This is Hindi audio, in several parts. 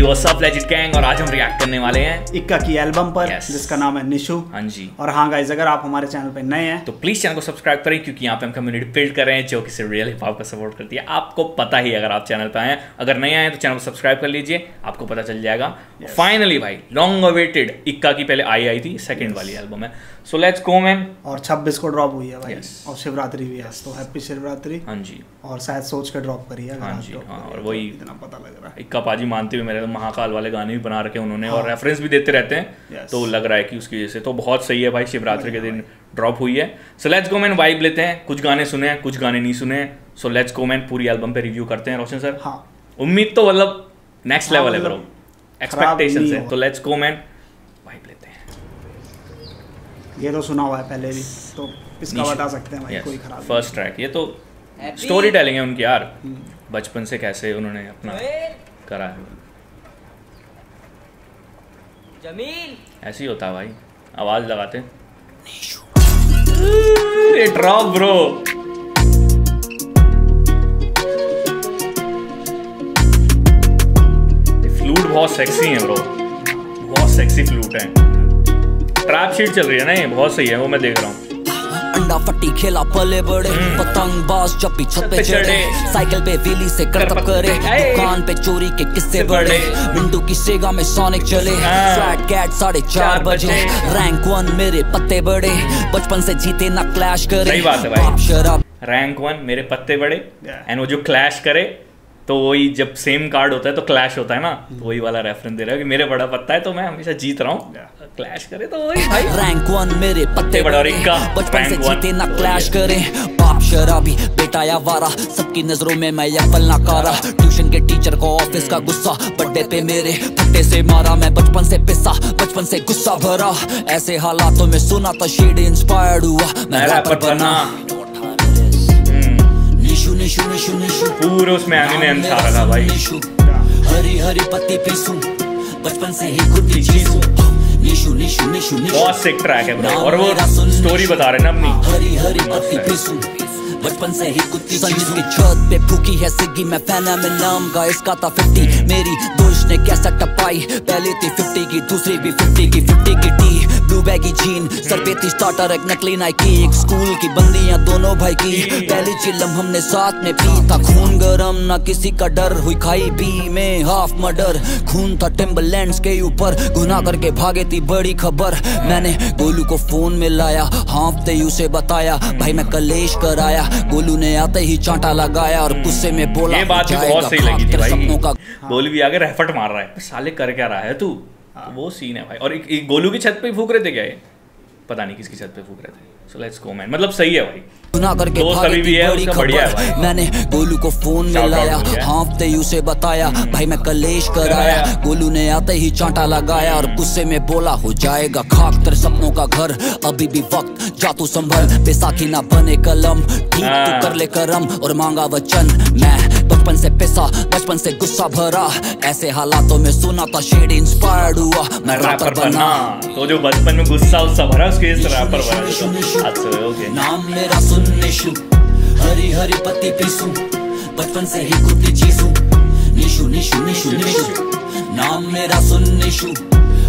व्हाट्स अप लेजेंड गैंग, और आज हम रिएक्ट करने वाले हैं इक्का की एल्बम पर जिसका नाम है निशु। हाँ जी। और हाँ गाइस, अगर आप हमारे चैनल पे नए हैं तो प्लीज चैनल को सब्सक्राइब करें, क्योंकि यहाँ पे हम कम्युनिटी बिल्ड कर रहे हैं जो कि रियल हिप हॉप को सपोर्ट करती है। आपको पता ही, अगर आप चैनल पे आए हैं, अगर नहीं आए तो चैनल को सब्सक्राइब कर लीजिए, आपको पता चल जाएगा। फाइनली भाई, लॉन्ग अवेटेड इक्का की पहले आई थी, सेकंड वाली एल्बम है। सो लेट्स गो मैन। और 26 को ड्रॉप हुई है भाई। और शिवरात्रि भी है, तो हैप्पी शिवरात्रि। हाँ जी। और शायद सोच के ड्रॉप करी है। हाँ जी। हाँ, और वही इतना पता लग रहा है। इक्का पाजी मानते हुए मेरे महाकाल वाले गाने भी बना रखे उन्होंने, और रेफरेंस भी देते रहते हैं, तो लग रहा है कि उसकी वजह से तो बहुत सही है भाई। शिवरात्रि के दिन ड्रॉप हुई है। सो लेट्स गो मैन, वाइब लेते हैं। कुछ गाने सुने हैं, कुछ गाने नहीं सुने हैं। सो लेट्स गो मैन, पूरी एल्बम पे रिव्यू करते हैं। रोशन सर, हाँ, उम्मीद तो मतलब नेक्स्ट लेवल है ब्रो, एक्सपेक्टेशंस है। तो लेट्स गो मैन, वाइब लेते हैं। ये तो सुना हुआ है पहले भी, तो इसका बता सकते हैं भाई। कोई खराब फर्स्ट ट्रैक, ये तो स्टोरी टेलिंग है उनकी यार, बचपन से कैसे उन्होंने अपना करा है। जमील ऐसे ही होता है भाई, आवाज लगाते हैं। ये ड्रॉप ब्रो, फ्लूट बहुत सेक्सी है ब्रो, बहुत सेक्सी फ्लूट है। ट्रैप शीट चल रही है ना, ये बहुत सही है, वो मैं देख रहा हूँ। अंडा फट्टी खेला पले बड़े, पतंग बाज जब भी छत पे चढ़े, साइकिल पे व्हीली से करतब करे, दुकान पे चोरी के किस्से बड़े, मिंटू की सेगा में सोनिक चले, फ्लैट कैट 4:30 बजे, रैंक 1 मेरे पत्ते बड़े, बचपन से जीते ना क्लैश करे। सही बात है भाई, शराब रैंक 1 मेरे पत्ते बड़े, एंड वो जो क्लैश करे तो वही, जब सेम कार्ड होता है तो क्लैश होता है ना, तो वही वाला रेफरेंस दे रहा है कि मेरे बड़ा पत्ता है तो मैं हमेशा जीत रहा हूँ, क्लैश करे तो वही भाई। रैंक 1 मेरे पत्ते बड़े, बचपन से जीते ना क्लैश करे, बाप शराबी बेटा या वारा, सबकी नजरों में मैं एप्पल ना कारा, ट्यूशन के टीचर को ऑफिस का गुस्सा, बर्थडे पे मेरे फट्टे से मारा, मैं बचपन से पिसा, बचपन से गुस्सा भरा, ऐसे हालातों में सुना था शेड इंस्पायर्ड हुआ, मैं रैपर बना। निशु निशु निशु पूरे उसमें एमिनेम छा रहा था भाई। हरी हरी पत्ती पीसूं, बचपन से ही खुद ही चीजूं, निशु निशु निशु निशु। बहुत सिक ट्रैक है ब्रो, और वो स्टोरी बता रहे हैं ना अपनी। हरी हरी पत्ती पीसूं, बचपन से ही कुत्ती की छत पे फूकी है सिग्गी, मैं फैना में नाम का इसका था 50, मेरी दोस्त ने कैसा टपाई, पहली थी 50 की, दूसरी भी 50 की, 50 की T, blue baggy gene, sir पे थी स्टार्टर, एक नकली नाइकी, एक स्कूल की बंदियां दोनों भाई की, पहली चिलम हमने साथ में पी, था खून गरम ना किसी का डर, हुई खाई पी में हाफ मर्डर, खून था टिम्बरलैंड्स के ऊपर, गुनाह करके भागे थी बड़ी खबर, मैंने गोलू को फोन में लाया, हाँफते ही उसे बताया, भाई मैं कलेश कराया, गोलू ने आते ही चांटा लगाया और गुस्से में बोला, ये बात भी बहुत सही लगी थी भाई। गोलू भी आगे रेफट मार रहा है, साले कर क्या रहा है तू, तो वो सीन है भाई। और एक गोलू की छत पे फूक रहे थे क्या ये, पता नहीं किसकी छत पे फूक रहे थे। सो लेट्स गो मैन, मतलब सही है भाई, करके भागे भी है, उसका बढ़िया है भाई। मैंने गोलू को फोन में लाया, हाँफते ही उसे बताया, भाई मैं कलेश कराया, गोलू ने आते ही चांटा लगाया और गुस्से में बोला, हो जाएगा खाक तेरे सपनों का घर, अभी भी वक्त जा तू संभल, बैसाखी ना बने कलम, ठीक तू कर ले करम और मांगा वचन, मैं बचपन से पिसा, बचपन से गुस्सा भरा, ऐसे हालातों में सुना था शेड इंस्पायर्ड हुआ, मैं रैपर बना। तो जो बचपन में गुस्सा उस्सा भरा, उसके रैपर बना। नाम मेरा सुन निशु, हरी हरी पत्ती पीसूं, बचपन से ही खुद की चीजूं, निशु निशु निशु निशु, नाम मेरा सुन निशु,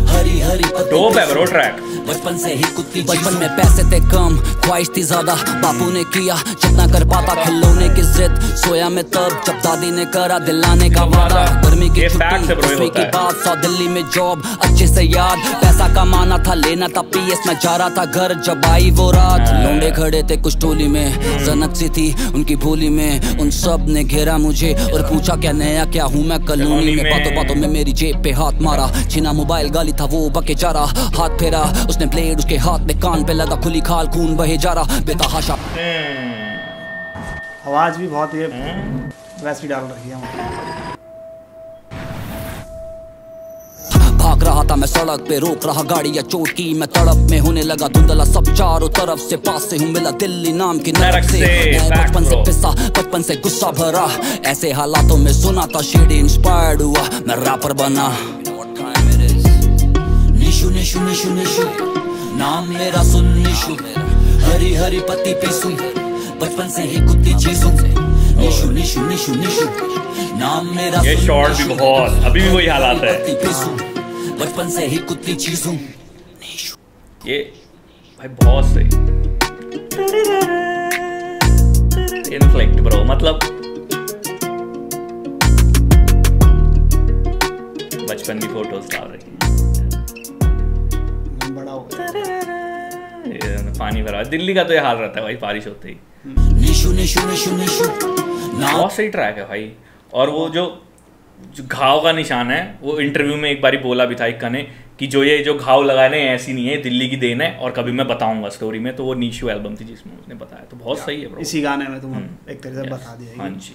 हरी हरी डोप है ब्रो ट्रैक, बचपन से ही कुत्ती। बचपन में पैसे थे कम, ख्वाहिश थी ज्यादा, बापू ने किया जितना कर पाता, खिलौने की जिद, सोया में तब जब दादी ने करा दिलाने का वादा, गर्मी की छुट्टी 10वीं की बात, 100 दिल्ली में जॉब, अच्छे से याद, पैसा कमाना था, लेना था PS, मैं जा रहा था घर, जब आई वो रात, लौंडे खड़े थे कुछ टोली में, सनक सी थी उनकी भोली में, उन सब ने घेरा मुझे और पूछा क्या नया क्या हूँ मैं कॉलोनी में, बातों बातों में मेरी जेब पे हाथ मारा, छीना मोबाइल, गाली था वो बके जा रहा, हाथ फेरा उसने ब्लेड उसके हाथ में, कान पे लगा, खुली खाल, खून बहे जा रहा, बेतहाशा। आवाज भी बहुत ये वैसी डाल रही है। भाग रहा था मैं सड़क पे, रोक रहा गाड़ी या चोट की, मैं तड़प में होने लगा धुंधला, सब चारों तरफ से, पास से हूँ मिला दिल्ली नाम की नरक से, बचपन से पिसा, बचपन से गुस्सा भरा, ऐसे हालातों में सुना था शेड इंस्पायर्ड हुआ, मैं रैपर बना। निशु निशु निशु निशु, नाम मेरा सुन निशु, हरी हरी पत्ती पीसूं, बचपन से ही कुत्ती चीजूं, निशु निशु निशु निशु, नाम मेरा ये शॉर्ट भी बहुत, अभी भी वही हालात है। बचपन से ही कुत्ती चीज हूँ ये भाई बहुत सही इनफ्लेक्ट ब्रो, मतलब बचपन की फोटोज डाल रही बड़ा हो गया। है, पानी भरा। दिल्ली का तो ये हाल रहता है भाई बारिश होते ही। निशु निशु निशु निशु बहुत सही ट्रैक है भाई। और वो जो घाव का निशान है, वो इंटरव्यू में एक बारी बोला भी था इक्का ने कि जो घाव लगाने ऐसी नहीं है, दिल्ली की देन है और कभी मैं बताऊंगा स्टोरी में। तो वो नीशू एल्बम थी जिसमें उसने बताया, तो बहुत सही है ब्रो। इसी गाने में तुम एक तरह से बता दिया। हाँ जी,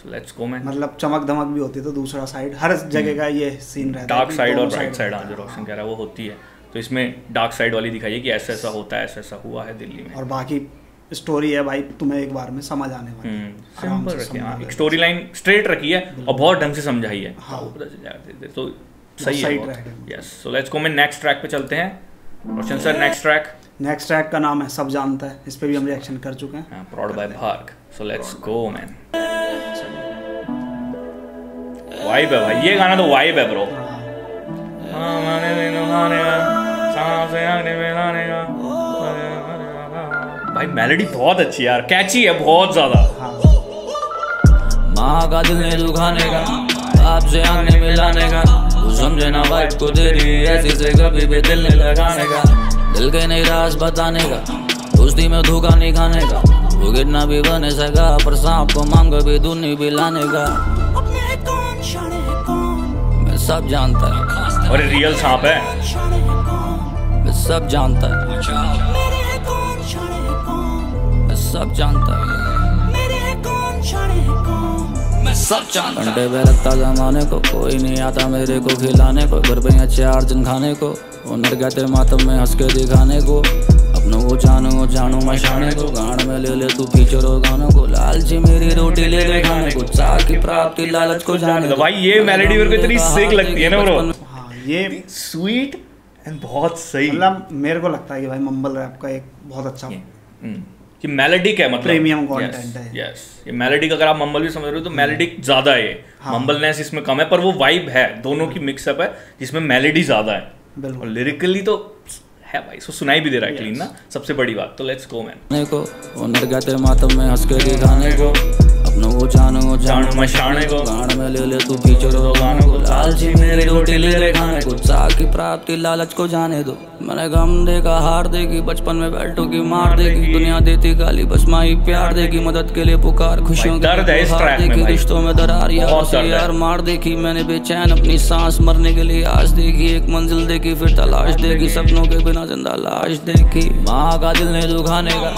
सो लेट्स गो मैन। मतलब चमक धमक भी होती है तो दूसरा साइड, हर जगह का ये सीन रहता है, डार्क साइड और ब्राइट साइड, हाँ जो रोशन कह रहा है वो होती है। तो इसमें डार्क साइड वाली दिखाई है कि ऐसा ऐसा होता है, ऐसा ऐसा हुआ है दिल्ली में। और बाकी स्टोरी है भाई तुम्हें एक बार में समझ आने वाली है। सिंपल रखी है, एक स्टोरी लाइन स्ट्रेट रखी है और बहुत ढंग से समझाई है। हाँ। वो पता चल जाएगा, तो सही है ट्रैक है। Yes, so let's go man, next track पे चलते हैं। Roshan sir next track. Next track का नाम है सब जानता है, इस पे भी हम रिएक्शन कर चुके हैं, prod by Bharg. So let's go man. Vibe है भाई, ये गाना तो वाइब है ब्रो। भाई मेलोडी बहुत अच्छी है यार, कैची है बहुत ज्यादा। माँ का दिल ने दुखाने का, आपसे आंखें मिलाने का, तू समझे ना वाइफ को तेरी ऐसी से कभी भी दिल नहीं लगाने का, दिल के नहीं राज बताने का, दोस्ती में धोखा नहीं खाने का, वो कितना भी बने सका पर सांप को मांग भी दूध नहीं पिलाने का। मैं सब जानता है और रियल सांप है, मैं सब जानता है, मैं सब जानता है, मैं सब जानता। घंटे पे लगता जमाने को, कोई नहीं आता मेरे को खिलाने को, घर पे 4 दिन खाने को, ओनर कहते मातम में हंस के दिखाने को, अपनों को जानू मशाने को, गान में ले तू फीचर और गानों को, लालची मेरी रोटी ले ले खाने को, चाह की प्राप्ति लालच को जाने को। भाई ये मेलोडी मेरे को इतनी सिक लगती है ना ब्रो। हाँ ये स्वीट एंड बहुत सही। मतलब मेरे को लगता है कि भाई मम्बल रैप का एक बहुत अच्छा ये मेलोडिक है, मतलब प्रीमियम कंटेंट है। यस, ये मेलोडिक, अगर आप मम्बल भी समझ रहे हो तो मेलोडिक ज्यादा है, हाँ। मम्बलनेस इसमें कम है, पर वो वाइब है, दोनों की मिक्सअप है जिसमें मेलोडी ज्यादा है। बिल्कुल। और लिरिकली तो है भाई, इसको सुनाई भी दे रहा है क्लीन ना, सबसे बड़ी बात। तो लेट्स गो मैन। को ओनर कहते मातम में हंस के दिखाने को, अपनों को जानू मशाने को, गान में ले तू फीचर और गानों को, लालची मेरी रोटी ले ले खाने को, चाह की प्राप्ति लालच को जाने दो। मैंने गम देखा हार देगी, बचपन में बैठो की मार देगी, दुनिया देती गाली बस माई प्यार देगी, मदद के लिए पुकार खुशियों की, रिश्तों में दरार यार मार देखी, मैंने बेचैन अपनी सांस मरने के लिए आज देखी, एक मंजिल देखी फिर तलाश देखी, सपनों के बिना जिंदा लाश देखी, माँ का दिल ने दुखाने का,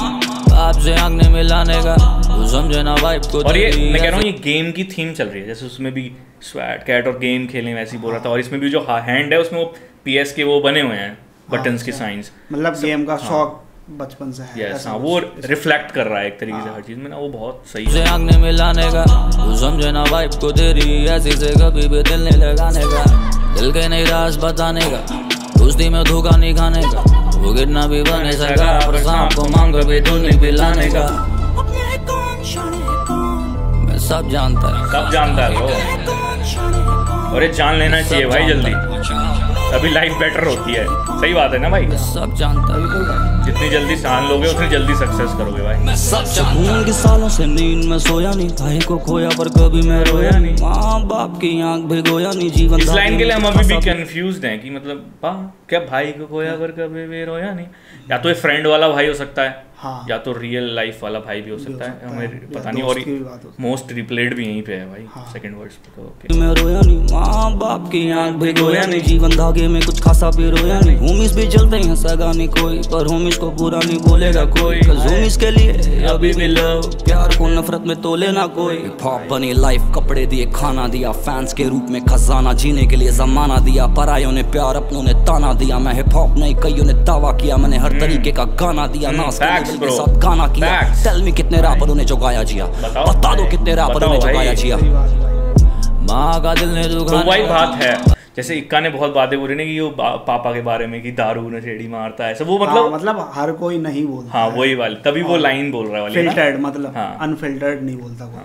आपसे आंखें मिलाने का, तू समझे ना वाइफ को। और ये मैं कह रहा हूँ ये गेम की थीम चल रही है, जैसे उसमें भी स्वैट कैट और गेम खेलने वैसे ही बोल रहा था, और इसमें भी जो हैंड है उसमें वो PS के वो बने हुए हैं बटन्स के साइंस, मतलब गेम का शौक बचपन से है। यस हाँ, वो रिफ्लेक्ट कर रहा है एक तरीके से हर चीज में ना, वो बहुत सही है। आंखें मिलाने का, तू समझे ना वाइफ को तेरी ऐसी से कभी भी दिल नहीं लगाने का, दिल के नहीं राज बताने का, दोस्ती में धोखा नहीं खाने का, वो कितना भी बने सका पर सांप को मांग भी दूध नहीं पिलाने का। मैं सब जानता है, सब जानता है वो, और ये जान लेना चाहिए भाई जल्दी, तभी लाइफ बेटर होती है। सही बात है ना भाई, सब जानता है, जितनी जल्दी जान लोगे उतनी जल्दी सक्सेस करोगे भाई। मैं सब जानता हूं कि सालों से नींद में सोया नहीं, भाई को खोया पर कभी मैं रोया नहीं, माँ बाप की आंख भिगोया नहीं, जीवन इस लाइन के लिए हम अभी भी कंफ्यूज्ड हैं कि मतलब क्या भाई को खोया पर कभी भी रोया नहीं, या तो ये फ्रेंड वाला भाई हो सकता है, हाँ। या तो रियल लाइफ वाला भाई भी हो सकता है, हमें पता नहीं। और मोस्ट रिप्लेड भी यहीं पे है भाई, सेकंड वर्ड्स पे। तो ओके, मैं रोया नहीं, माँ बाप की आंख भिगोया नहीं, जीवन धागे में कुछ खासा भी रोया नहीं, होमिस भी चलते हैं सगा नहीं कोई, पर होमिस को बुरा नहीं बोलेगा कोई, होमिस के लिए अभी भी लव प्यार को नफरत में तोले ना कोई। हिप हॉप बनी लाइफ, कपड़े दिए खाना दिया, फैंस के रूप में खजाना, जीने के लिए जमाना दिया, परायों ने प्यार अपनों ने ताना दिया, मैं हिप हॉप नहीं कईयों ने दावा किया, मैंने हर तरीके का गाना दिया, नाच के साथ गाना किया, टेल मी कितने रैपरों ने जो गाया जिया, बता दो कितने रैपरों ने जो गाया जिया, माँ का दिल ने दुखाने। तो वही बात है, जैसे इक्का ने बहुत बातें बोली ना कि वो पापा के बारे में कि दारू नशेड़ी मारता है, सब वो मतलब हर कोई नहीं बोलता। हाँ वही वाली, तभी वो लाइन बोल रहा है वाली, फिल्टर्ड मतलब अनफिल्टर्ड नहीं बोलता कोई।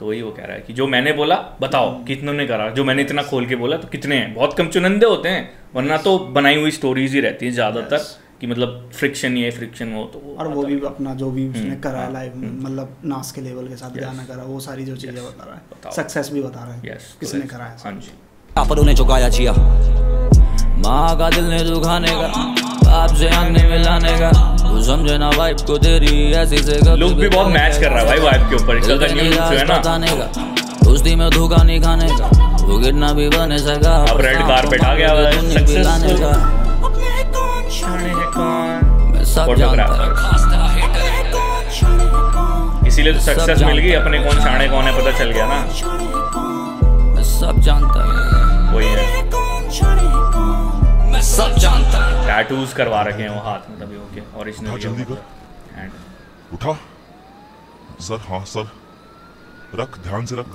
तो वही वो कह रहा है कि जो मैंने बोला बताओ कितनों ने करा, जो मैंने इतना खोल के बोला तो कितने हैं, बहुत कम चुनिंदे होते हैं, वरना तो बनाई हुई स्टोरीज ही रहती हैं ज़्यादातर कि मतलब फ्रिक्शन ये फ्रिक्शन वो तो और वो भी अपना जो भी उसने करा है लाइव में, मतलब नास के लेवल के साथ गाना करा, वो सारी जो चीज़ें बता रहा है, सक्सेस भी बता रहा है किसने करा है। हाँ जी, पर उन्हें चुकाया जिया माँ का दिल ने दुखाने का, बाप से आंखें मिलाने का, तू समझे ना वाइब को तेरी ऐसी से लुक भी बहुत मैच कर रहा है भाई वाइब के ऊपर, इसका न्यू लुक जो है ना दोस्ती में धोखा नहीं खाने का, वो गिरना भी बने सका, अब रेड कारपेट आ गया है सक्सेसफुल फोटोग्राफर, इसीलिए तो सक्सेस मिल गई, अपने कौन शाणे कौन है पता चल गया ना, मैं सब जानता हूँ वही है, मैं सब जानता हूँ। टैटूज करवा रखे हैं वो हाथ में तभी ओके ओरिजिनल जल्दी कर, उठा सर, हाँ सर रख, ध्यान से रख,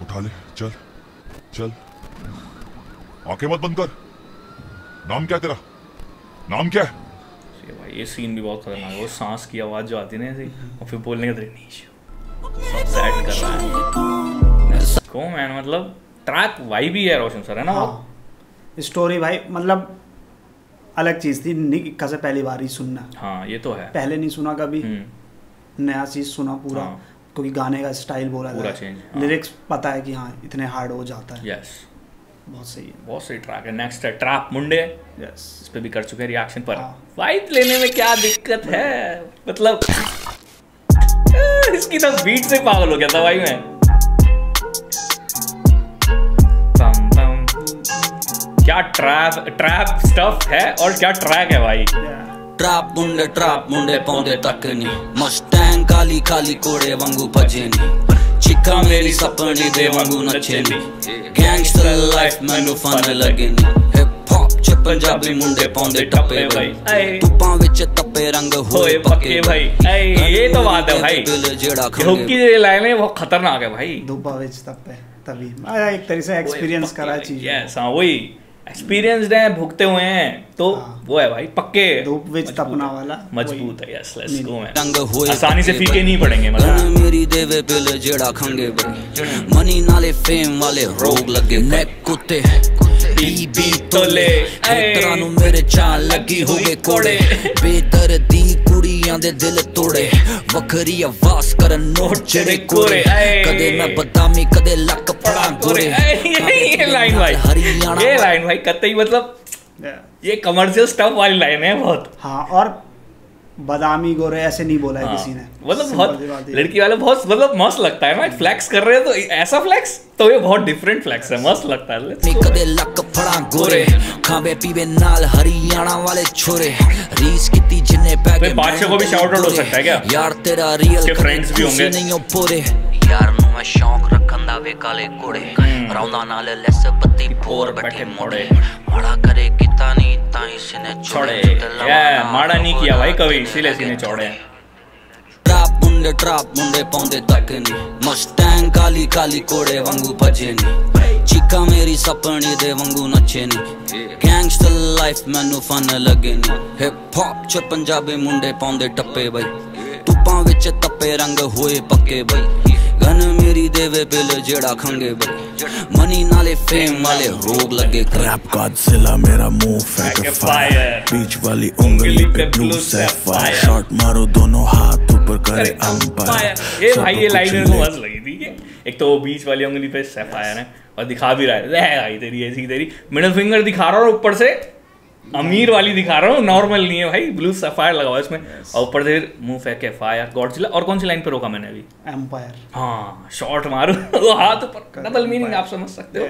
उठा ले, चल चल, आंखें मत बंद कर, नाम क्या तेरा, नाम क्या है? भाई ये सीन भी बहुत खतरनाक है, वो सांस की आवाज जो आती है ना ऐसी और फिर बोलने का सब सेट कर रहा है को मैन, मतलब ट्रैक वाइब भी है रोशन सर है ना। हाँ, स्टोरी भाई मतलब अलग चीज थी, निक्का से पहली बार ही सुनना। हाँ ये तो है, पहले नहीं सुना कभी, नया चीज सुना पूरा। हाँ। क्योंकि गाने का स्टाइल बोला पूरा चेंज, लिरिक्स पता है कि हाँ इतने हार्ड हो जाता है। यस बहुत सही है, बहुत सही ट्रैक है। नेक्स्ट है ट्रैप मुंडे, यस इस पे भी कर चुके हैं रिएक्शन पर। वाइब लेने में क्या दिक्कत है, मतलब इसकी तो बीट से पागल हो गया था भाई मैं। क्या ट्रैप स्टफ है और क्या ट्रैक है भाई। ट्रैप मुंडे पौंदे तक नहीं, मस्टैंग काली काली कोड़े वांगू भजे नहीं, चिक्का मेरी सपनी दे वांगू नचे नहीं, गैंगस्टर लाइफ मैनू फन लगे नहीं, हिप हॉप च पंजाबी मुंडे पौंदे टप्पे भाई, धुप्पां विच तप्पे रंग होए पक्के भाई। ये तो बात है भाई, हुक्की की लाइनें बहुत खतरनाक है भाई। धुप्पा विच तप्पे तभी एक तरह से एक्सपीरियंस करा चीज। यस हाँ वही एक्सपीरियंस्ड हैं, भुगते हुए हैं तो वो है भाई पक्के धूप विच तपना वाला मजबूत है। यस लेट्स गो मैन, आसानी से फीके नहीं पड़ेंगे मतलब। मेरी देवे पिल जेड़ा खंगे मनी नाले फेम वाले रोग लगे नेक कुत्ते बीबी तोले तरानू मेरे चाल लगी हो गए कोड़े, बेदर्दी कुड़ियां दे दिल तोड़े, वखरी आवाज करन नोट जेड़े कोरे, कदे मैं बदामी कदे लक पड़ा गोरे। ये लाइन भाई, ये लाइन भाई कतई मतलब ये कमर्शियल स्टफ वाली लाइन है बहुत। हाँ और बादामी गोरे ऐसे नहीं बोला है किसी ने, मतलब बहुत लड़की वाले बहुत मतलब मस्त लगता है ना, फ्लैक्स कर रहे हैं तो ऐसा फ्लैक्स तो ये बहुत डिफरेंट फ्लैक्स है, मस्त लगता है। कदे लक फड़ा गोरे खावे पीवे नाल हरियाणा वाले छोरे, रीस किती जिन्ने पैके बादशाह को भी शाउट आउट हो सकता है क्या यार, तेरा रियल फ्रेंड्स भी होंगे नहीं हो पूरे यार नु मैं शौक रखन दा वे काले कोड़े, रौंदा नाल लेस पत्ती फोर बैठे मोड़े, माड़ा करे किता नहीं ताई सिने छोड़े, ये माड़ा नहीं किया भाई कभी इसीलिए सीने चौड़े। ट्रैप मुंडे पौंदे तक नहीं, मस्टैंग काली काली कोड़े वांगू भजे नहीं, चिक्का मेरी सपनी दे वांगू नचे नहीं, गैंगस्टर लाइफ मैनू फन लगे नहीं, हिप हॉप च पंजाबी मुंडे पौंदे टप्पे बई, धुप्पां विच तप्पे रंग होए पक्के बई, गन मेरी देवे पिल जेड़ा खंगे बई, मनी नाले फेम वाले रोग लगे। रैप गॉडजिला मेरा मुंह फेंक फायर, बीच वाली उंगली पे ब्लू सैफायर, शॉट मारो दोनों हाथ ऊपर करे अंपायर। ये भाई ये लाइन मेरे को मस्त लगी थी, एक तो वो बीच वाली उंगली पे सैफायर है और दिखा भी रहा है भाई तेरी ऐसी तेरी मिडिल फिंगर दिखा रहा हूँ, ऊपर से अमीर वाली दिखा रहा हूँ, नॉर्मल नहीं है भाई, ब्लू सफायर लगा हुआ है इसमें और ऊपर से मुंह फेंके फायर गॉडजिला। और कौन सी लाइन पे रोका मैंने अभी? एम्पायर। हाँ शॉट मारू वो हाथ ऊपर, डबल मीनिंग आप समझ सकते हो,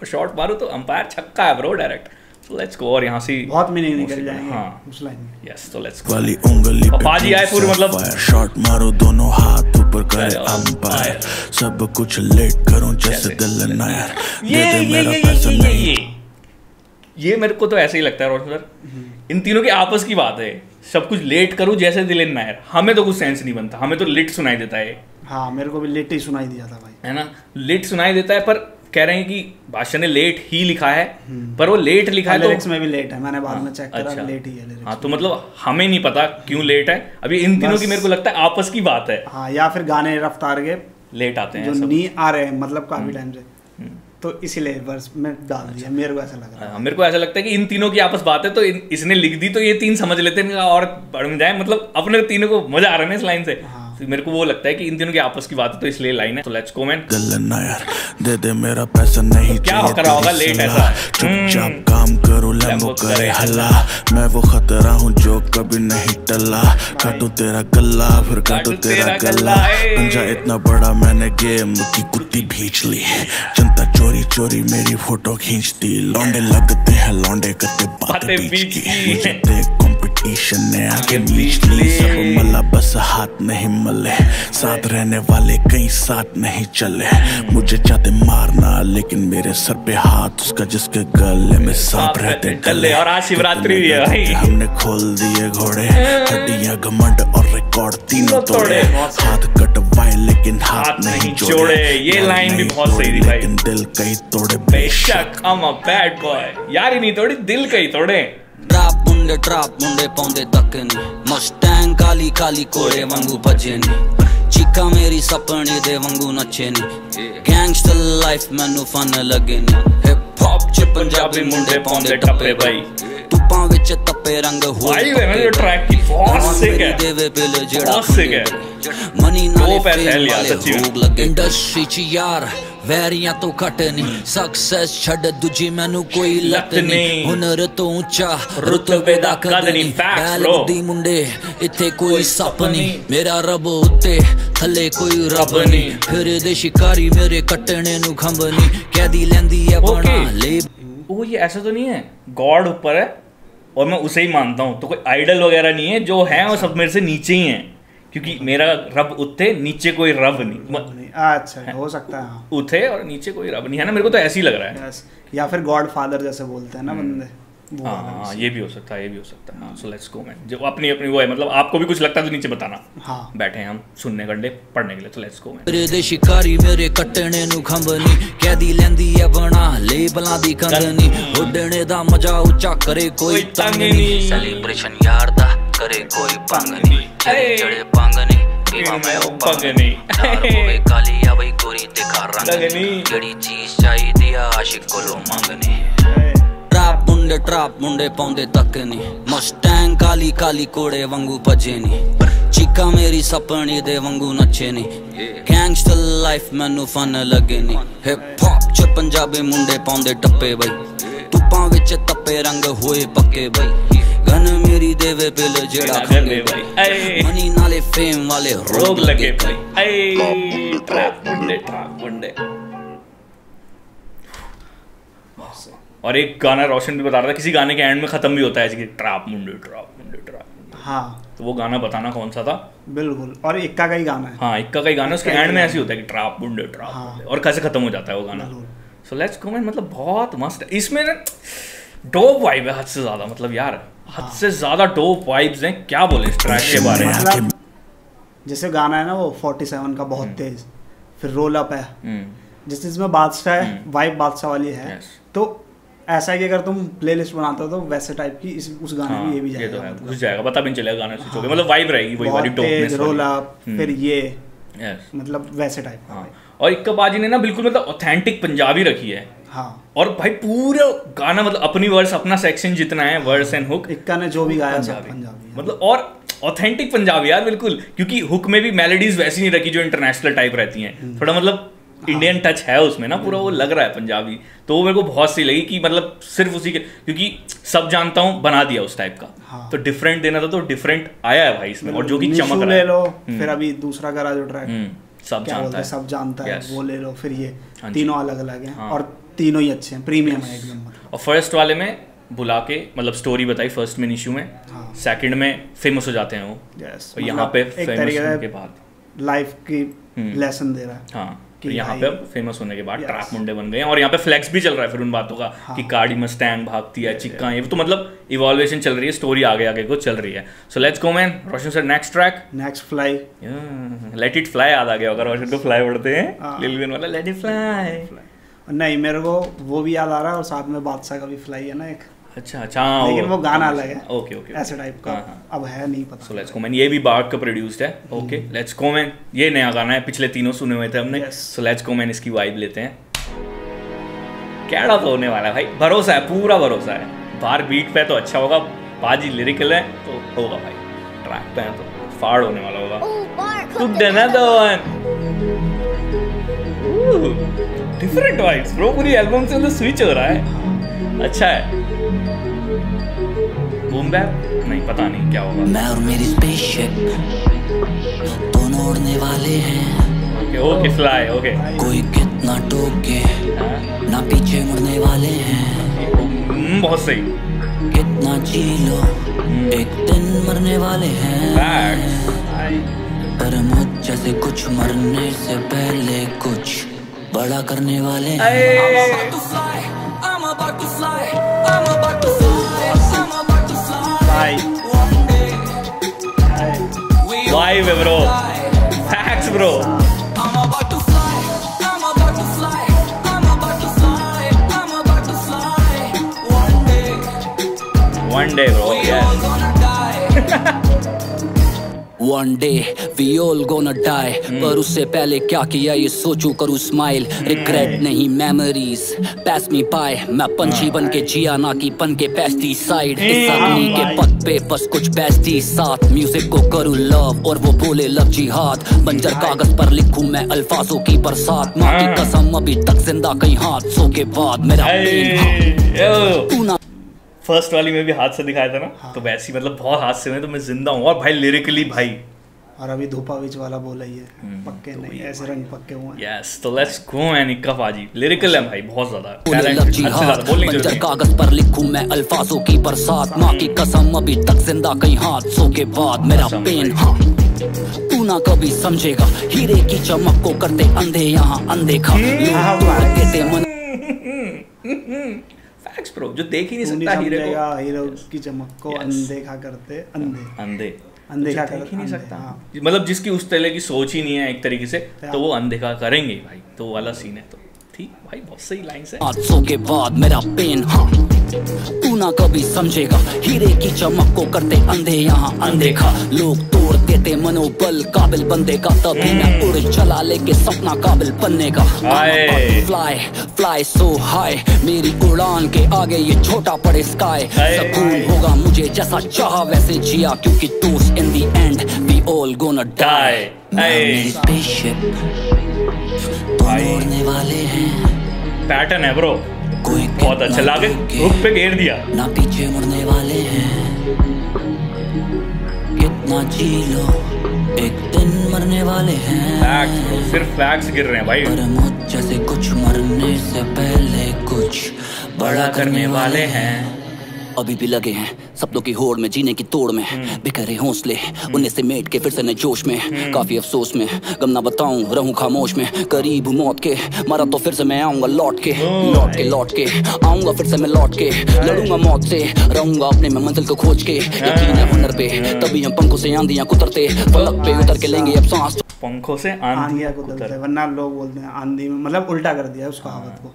शॉट मारू तो अंपायर छक्का है ब्रो डायरेक्ट। सो लेट्स गो, और यहाँ से बहुत मीनिंग निकल जाएंगे। हाँ उस लाइन में। यस तो लेट्स गो। वाली उंगली पे पाजी आए पूरे मतलब शॉट मारो दोनों हाथ ऊपर करे अंपायर, सब कुछ लेट करूं जैसे दिल नायर, दे दे मेरा पैसा नहीं। ये मेरे को तो ऐसे ही लगता है रोशन सर, इन तीनों की आपस की बात है, सब कुछ लेट करूं जैसे दिल नायर, हमें तो कुछ सेंस नहीं बनता, हमें तो लिट सुनाई देता है। हाँ मेरे को भी लेट ही सुनाई दिया था भाई, है ना, लिट सुनाई देता है, पर कह रहे हैं कि बादशाह ने लेट ही लिखा है, पर वो लेट लिखा है तो लिरिक्स में भी लेट है, मैंने बाद में चेक करा लेट ही है लिरिक्स। हाँ तो मतलब हमें नहीं पता क्यों लेट है, अभी इन तीनों की मेरे को लगता है आपस की बात है। हाँ या फिर गाने रफ्तार के लेट आते हैं जो नहीं आ रहे हैं मतलब काफी टाइम से, तो इसीलिए बस मैं डाल दिया, मेरे को ऐसा लग रहा है। मेरे को ऐसा लगता है कि इन तीनों की आपस बात है, तो इसने लिख दी तो ये तीन समझ लेते हैं और बढ़ जाए, मतलब अपने तीनों को मजा आ रहा है ना इस लाइन से। तो मेरे को वो लगता है कि इन तीनों की आपस की बात है, तो इसलिए लाइन है। तो लेट्स कमेंट। गलना यार दे दे मेरा पैसा नहीं क्या हो करा होगा लेट ऐसा, चुपचाप काम करो लंबो करे हल्ला, मैं वो खतरा हूँ जो कभी नहीं टला, काटू तेरा गला फिर काटू तेरा गला, पंजा इतना बड़ा मैंने गेम की कुत्ती भींच ली, जनता चोरी चोरी मेरी फोटो खींचती, लौंडे लगते हैं लौंडे करते बातें बीच की, मुझे देख कंपटीशन ने आगे बीच ली, सब मला बस हाथ नहीं मले, साथ रहने वाले कहीं साथ नहीं चले, मुझे चाहते मारना लेकिन मेरे सर पे हाथ उसका जिसके गले में सांप रहते डले। और आज शिवरात्रि भी है भाई, हमने खोल दिए घोड़े, हड्डियां घमंड और रिकॉर्ड तीनों तोड़े, हाथ कटवाए लेकिन हाथ नहीं जोड़े। ये लाइन भी बहुत सही थी भाई, लेकिन दिल कहीं तोड़े बेशक I'm a bad boy, यार ही नहीं तोड़ी दिल कहीं तोड़े। ट्रैप मुंडे पाउंदे तक नहीं, मस्टैंग काली काली कोरे वांगू भजे नहीं, चीका मेरी सपने दे वांगू नचे नहीं, गैंगस्टर लाइफ मैनू फन लगे नहीं, हिप हॉप च पंजाबी मुंडे पाउंदे टप्पे भाई, तुपां विच तप्पे रंग होए भाई ट्रैक की बहुत सिक है, देवे बिल जेड़ा बहुत सिक है, मनी नाले फेम वाले भोग लगे इंडस्ट्री च यार, वैरियां तो घट नहीं, सक्सेस छड़ दूजी मैनू कोई लत नहीं, हुनर तो ऊंचा रुतबे दा कद नहीं, बैल दी मुंडे इत्थे कोई सप नहीं, मेरा रब उत्ते थले कोई रब नहीं, फिर दे शिकारी मेरे कटने नु खंब नहीं, कैदी लेंदी है बना ले। वो ये ऐसा तो नहीं है गॉड ऊपर है और मैं उसे ही मानता हूँ, तो कोई आइडल वगैरह नहीं है, जो है वो सब मेरे से नीचे ही है, क्योंकि मेरा रब उत्ते नीचे कोई रब नहीं। अच्छा हो सकता है, हाँ। उठे और नीचे कोई रब नहीं है ना, मेरे को तो ऐसे ही लग रहा है। या फिर गॉड फादर जैसे बोलते हैं ना बंदे, हाँ ये भी हो सकता है, ये भी हो सकता है। हाँ सो लेट्स गो मैन, जो अपनी अपनी वो है, मतलब आपको भी कुछ लगता है तो नीचे बताना। हाँ बैठे हैं हम सुनने गड्ढे पढ़ने के लिए, तो लेट्स गो मैन। मेरे दे शिकारी मेरे कटने नु खंबनी, कैदी लेंदी है बना लेबलां दी कंदनी, उडने दा मजा उच्चा करे कोई तंग नहीं, सेलिब्रेशन यार दा करे कोई पंग नहीं, चढ़े पंग नहीं पीवा मैं ओ पंग नहीं, काली आ भाई गोरी दिखा रंग नहीं, जड़ी चीज चाहिदी आ आशिक कोलो मंगनी, ट्रैप मुंडे पाउंदे तक नहीं, मस्टैंग काली काली कोड़े वांगू भजे नहीं, चीका मेरी सपने दे वांगू नचे नहीं, गैंगस्टर लाइफ मैनू फन लगे नहीं, हिप हॉप च पंजाबी मुंडे पाउंदे टप्पे बई, तुपां विच तप्पे रंग होए पक्के बई, गन मेरी देवे बिल जेड़ा खंगे बई, मनी नाले फेम वाले रोग लगे बई, ट्रैप मुंडे। और एक गाना रोशन भी बता रहा था, किसी गाने के एंड में खत्म भी होता है कि ट्रैप मुंडे। हाँ तो वो गाना बताना कौन सा था? बिल्कुल, और इक्का का ही गाना है। हाँ इक्का का ही गाना है, उसके एंड में ऐसे होता है कि ट्रैप मुंडे और कैसे खत्म हो जाता है वो गाना। सो लेट्स गो मैन, मतलब बहुत मस्त है इसमें ना, डोप वाइब है हद से ज्यादा, मतलब यार हद से ज्यादा डोप वाइब्स हैं, क्या बोले इस ट्रैक के बारे में। जैसे गाना है ना वो 47 का बहुत तेज, फिर रोल अप है, जिसमें बादशाह है, वाइब बादशाह वाली है, तो ऐसा है कि अगर तुम प्लेलिस्ट बनाते हो तो वैसे टाइप की उस गाने में ये भी जाएगा, ये तो घुस जाएगा, पता भी नहीं चलेगा गाने स्विच हो गया, मतलब वाइब रहेगी वही वाली डोपनेस वाली, रोल अप फिर ये मतलब वैसे टाइप का। हाँ और इक्का बाजी ने ना बिल्कुल मतलब ऑथेंटिक पंजाबी रखी है। हाँ और भाई पूरा गाना मतलब अपनी वर्स, अपना सेक्शन जितना है वर्स एंड हुक, इक्का ने जो भी गाया पंजाबी मतलब, और ऑथेंटिक पंजाबी यार बिल्कुल, क्योंकि हुक में भी मेलोडीज वैसी नहीं रखी जो इंटरनेशनल टाइप रहती हैं, थोड़ा मतलब इंडियन टच है उसमें ना, पूरा वो लग रहा है पंजाबी, तो वो मेरे को बहुत सही लगी कि मतलब सिर्फ उसी के, क्योंकि सब जानता हूँ बना दिया उस टाइप का। हाँ। तो डिफरेंट देना था, तो डिफरेंट आया है भाई इसमें, और जो कि चमक रहा है। ले लो, फिर अभी दूसरा करा जो ट्रैक सब जानता है, सब जानता है, वो ले लो, फिर ये तीनों अलग अलग हैं और तीनों ही अच्छे हैं, प्रीमियम है एक नंबर। और फर्स्ट वाले में बुला के मतलब स्टोरी बताई फर्स्ट में इशू में, सेकंड में फेमस हो जाते हैं वो, और यहाँ पे फेमस होने के बाद लाइफ की लेसन दे रहा है। हाँ तो यहाँ पे फेमस होने के बाद ट्रैप मुंडे बन गए हैं, और यहाँ पे फ्लेक्स भी चल रहा है फिर उन बातों का। हाँ। कि गाड़ी मस्टैंग भागती है, चिक्का, ये तो मतलब इवॉल्वेशन चल रही है, स्टोरी आगे आगे को चल रही है। सो let's go man, Roshan sir next track, next fly, let it fly याद आ गया होगा, रोशन को फ्लाई पढ़ते हैं लिल वेन वाला लेट इट फ्लाई। नहीं मेरे को वो भी याद आ रहा है, और साथ में बादशाह का भी फ्लाई है ना एक। अच्छा अच्छा, लेकिन वो गाना अलग है। ओके ओके, ऐसे टाइप का अब है नहीं पता। सो लेट्स गो मैन, ये भी बार्क का प्रोड्यूस्ड है। ओके लेट्स गो मैन, ये नया गाना है, पिछले तीनों सुने हुए थे हमने। सो लेट्स गो मैन, इसकी वाइब लेते हैं। कैड़ा तो होने वाला है भाई, भरोसा है, पूरा भरोसा है। बाहर बीट पे तो अच्छा होगा, बाजी लिरिकल है तो होगा भाई, ट्रैक पे है तो फाड़ होने वाला होगा। डिफरेंट वाइब्स ब्रो, पूरी एल्बम से स्विच हो रहा है, अच्छा है। बूम बैप नहीं, पता नहीं क्या होगा। मैं और मेरी स्पेसशिप दोनों उड़ने वाले हैं। Okay fly, okay. कोई कितना टोके ना पीछे मुड़ने वाले हैं। बहुत सही। कितना चीलो एक दिन मरने वाले हैं, पर मुझ जैसे कुछ मरने से पहले कुछ बड़ा करने वाले हैं। वाइब है bro, facts bro. One day bro, yes. One day we all gonna die, पर उससे पहले क्या किया ये सोचूं करूँ स्माइल। रिग्रेट नहीं मेमोरीज पास मी बाय, मैं पंछी बन के जिया ना कि बन के पेस्टिसाइड। इस अग्नि के पथ पे बस कुछ बेस्टी साथ, म्यूजिक को करूँ लव और वो बोले लव जिहाद। बंजर कागज पर लिखूं मैं अल्फाजों की बरसात, माँ की कसम अभी तक जिंदा कई हादसों के बाद मेरा पेन। फर्स्ट वाली में भी हाथ से दिखाया था ना, तो वैसी मतलब बहुत हाथ से में तो मैं जिंदा हूँ। और भाई लिरिकली भाई, और अभी धूपा बीच वाला बोला ही है, पक्के तो नहीं ऐसे रंग पक्के हुए हैं। यस, तो लेट्स गो मैन, इक्का पाजी लिरिकल है भाई, बहुत ज्यादा बंजर कागज पर लिखूं मैं अल्फाजों की बरसात, माँ की कसम अभी तक जिंदा कई हादसों के बाद मेरा पेन। हाँ तू ना कभी समझेगा, हीरे की चमक को करते अंधे यहाँ अनदेखा। फैक्ट्स ब्रो, जो देख ही नहीं सकता हीरो की चमक को अनदेखा करते अनदेखा देख ही नहीं सकता। मतलब जिसकी उस तरह की सोच ही नहीं है एक तरीके से, तो वो अनदेखा करेंगे भाई, तो वाला सीन है। तो ठीक भाई, बहुत सही लाइन है। हादसों के बाद मेरा पेन, हाँ तू ना कभी समझेगा, हीरे की चमक को करते अंधे यहाँ अनदेखा। लोग तोड़ देते मनोबल काबिल बंदे का, तभी मैं उड़ चला लेके सपना काबिल बनने का। फ्लाई फ्लाई सो हाई, मेरी उड़ान के आगे ये छोटा पड़े स्काई। सकून होगा मुझे जैसा चाहा वैसे जिया, क्योंकि दोस्त in the end we all gonna die. मेरी स्पेसशिप उड़ने वाले हैं, पैटर्न है ब्रो, कोई बहुत अच्छा लागे, रुक पे घेर दिया ना पीछे मुड़ने वाले हैं। कितना चीलो एक दिन मरने वाले हैं, फैक्ट्स ब्रो, सिर्फ फैक्ट्स गिर रहे हैं भाई। पर मुझ जैसे कुछ मरने से पहले कुछ बड़ा करने वाले हैं। अभी भी लगे हैं सपनों की होड़ में, जीने की तोड़ में बिखरे हौसले उन्हें से मेट के फिर से नए जोश में। काफी अफसोस में गम ना बताऊं रहूं खामोश में, करीब मौत के मरा तो फिर से मैं आऊंगा लौट के आऊंगा फिर से मैं लौट के। लड़ूंगा मौत से रहूंगा अपने में मंजिल को खोज के, यकीन है हुनर पे तभी हम पंखों से आंधियां कुतरते, फलक पे उतर के लेंगे अब सांस। पंखों से आंधियां कुतरते, वरना लोग बोलते हैं आंधी में, मतलब उल्टा कर दिया उस कहावत को।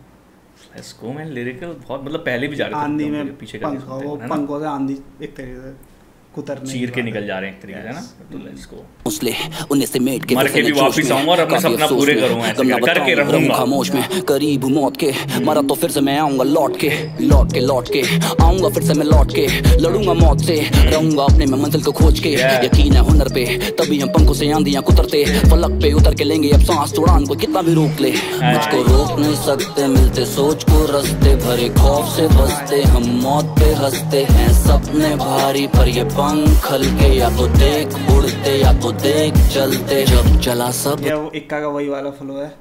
इसको मैं लिरिकल बहुत मतलब पहले भी जा रहे थे आंधी में पीछे पंखों से आंधी एक तरीके से कुतरने चीर के निकल जा रहे हैं एक तरीके से ना। तो लेट्स गो उसले उन्हें से मेट के मर के भी वापस आऊंगा और अपना सपना पूरे करूंगा, ऐसे करके रहूंगा खामोश में करीब मौत के। मरा तो फिर से मैं आऊंगा लौट के आऊंगा फिर से मैं लौट के। लड़ूंगा मौत से रहूंगा अपने में मंजिल को खोज के, यकीन है हुनर पे तभी हम पंखों से आंधियां कुतरते, फलक पे उतर के लेंगे अब सांस। उड़ान को कितना भी रोक ले मुझको रोक नहीं सकते, मिलते सोच को रास्ते भरे खौफ से बसते, हम मौत पे हंसते हैं सपने भारी, पर ये पंख हल्के या तो देख उड़ते या तो देख चलते। जब चला सब या वो इक्का का वही वाला फ्लो है,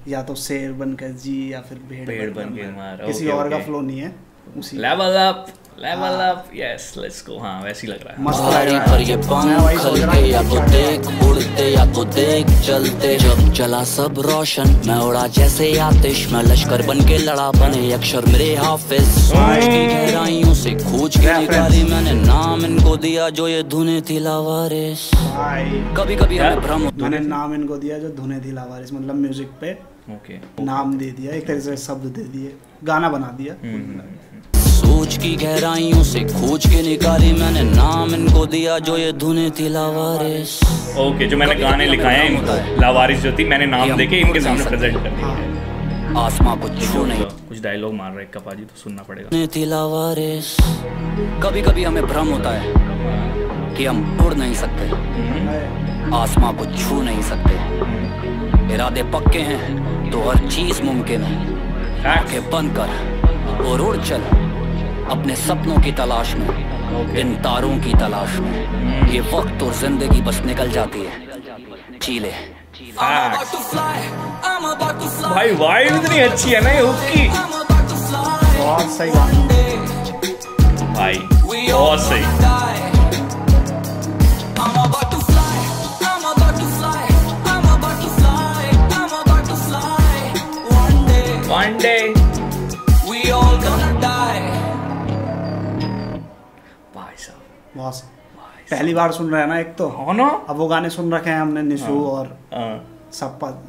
या तो शेर बनकर जी या फिर भेड़ बनकर मार, किसी और का फ्लो नहीं है। उसी level up yes let's go. हाँ वैसे ही लग रहा है, मस्त लग रहा है। पर ये पंख हल्के या तो देख उड़ते या तो देख चलते। जब चला सब रोशन मैं उड़ा जैसे आतिश, मैं लश्कर बन के लड़ा बने अक्षर मेरे हाफिज। सोच की गहराइयों से खोज के निकाली मैंने, नाम इनको दिया जो ये धुने थी लावारिस। कभी कभी भ्रम, मैंने नाम इनको दिया जो धुने थी लावारिस, मतलब म्यूजिक पे नाम दे दिया, एक तरह से शब्द दे दिए, गाना बना दिया। सोच की गहराइयों से खोज के निकाली मैंने, नाम इनको दिया जो ये धुने थी लावारिस। ओके, जो मैंने गाने लिखाए हैं इनको, लावारिस जो थी मैंने नाम देके इनके सामने प्रेजेंट कर दिया। आसमां को छू नहीं, कुछ डायलॉग मार रहा है कपाजी, तो सुनना पड़ेगा। थी लावारिस। कभी कभी हमें भ्रम होता है कि हम उड़ नहीं सकते, आसमां को छू नहीं सकते। इरादे पक्के हैं तो हर चीज मुमकिन है। आंखें बंद कर और उड़ चल अपने सपनों की तलाश में, इन तारों की तलाश में। ये वक्त और जिंदगी बस निकल जाती है, चीले। भाई वाइब इतनी अच्छी है ना ये हुक की, बहुत सही गाना भाई, बहुत सही। One day we all gonna die। भाई साहब बहुत सही। पहली बार सुन रहे हैं ना एक तो, हो ना। अब वो गाने सुन रखे हैं हमने, निशु और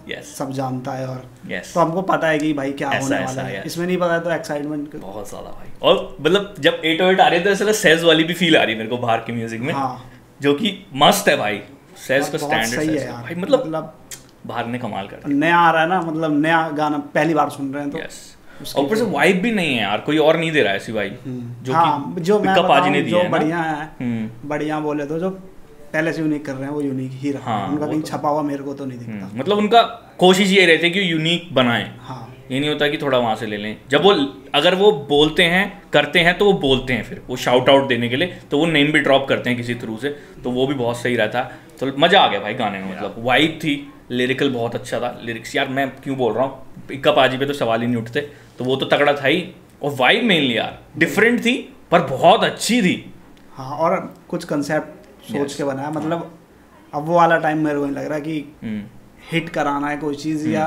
Yes. सब जानता है, और Yes. तो हमको पता है कि भाई क्या ऐसा, होने ऐसा, वाला है। yes. इसमें नहीं पता है तो एक्साइटमेंट बहुत ज्यादा भाई। और मतलब जब 808 आ रही है तो ऐसा सेज वाली भी फील आ रही है मेरे को बाहर की म्यूजिक में। हाँ, जो कि मस्त है भाई, सेज का बहुत स्टैंडर्ड सही है सेज यार। भाई, मतलब बाहर ने कमाल कर दिया। नया आ रहा है ना, मतलब नया गाना पहली बार सुन रहे हैं तो यस। और ऊपर से वाइब भी नहीं है यार, कोई और नहीं दे रहा है ऐसी वाइब जो हाँ, कि जो मैं कपाजी ने बताऊं, दिया जो है ना। बढ़िया है, बढ़िया बोले तो जो पहले से यूनिक कर रहे हैं वो यूनिक ही रहा। हाँ, उनका वो कहीं तो- छपा हुआ मेरे को तो नहीं दिखता। मतलब उनका कोशिश ये रहती है कि यूनिक बनाएं। हाँ, ये नहीं होता कि थोड़ा वहां से ले लें। जब वो अगर वो बोलते हैं करते हैं तो वो बोलते हैं, फिर वो शाउट आउट देने के लिए तो वो नेम भी ड्रॉप करते हैं किसी थ्रू से, तो वो भी बहुत सही रहता है। तो मजा आ गया भाई गाने में, मतलब वाइब थी, लिरिकल बहुत अच्छा था। लिरिक्स यार मैं क्यों बोल रहा हूँ, इक्का पाजी पे तो सवाल ही नहीं उठते, तो वो तो तगड़ा था ही। और वाइब मेनली यार डिफरेंट थी पर बहुत अच्छी थी। हाँ, और कुछ कंसेप्ट सोच के बनाया, मतलब अब वो वाला टाइम मेरे को नहीं लग रहा कि हिट कराना है कोई चीज़ या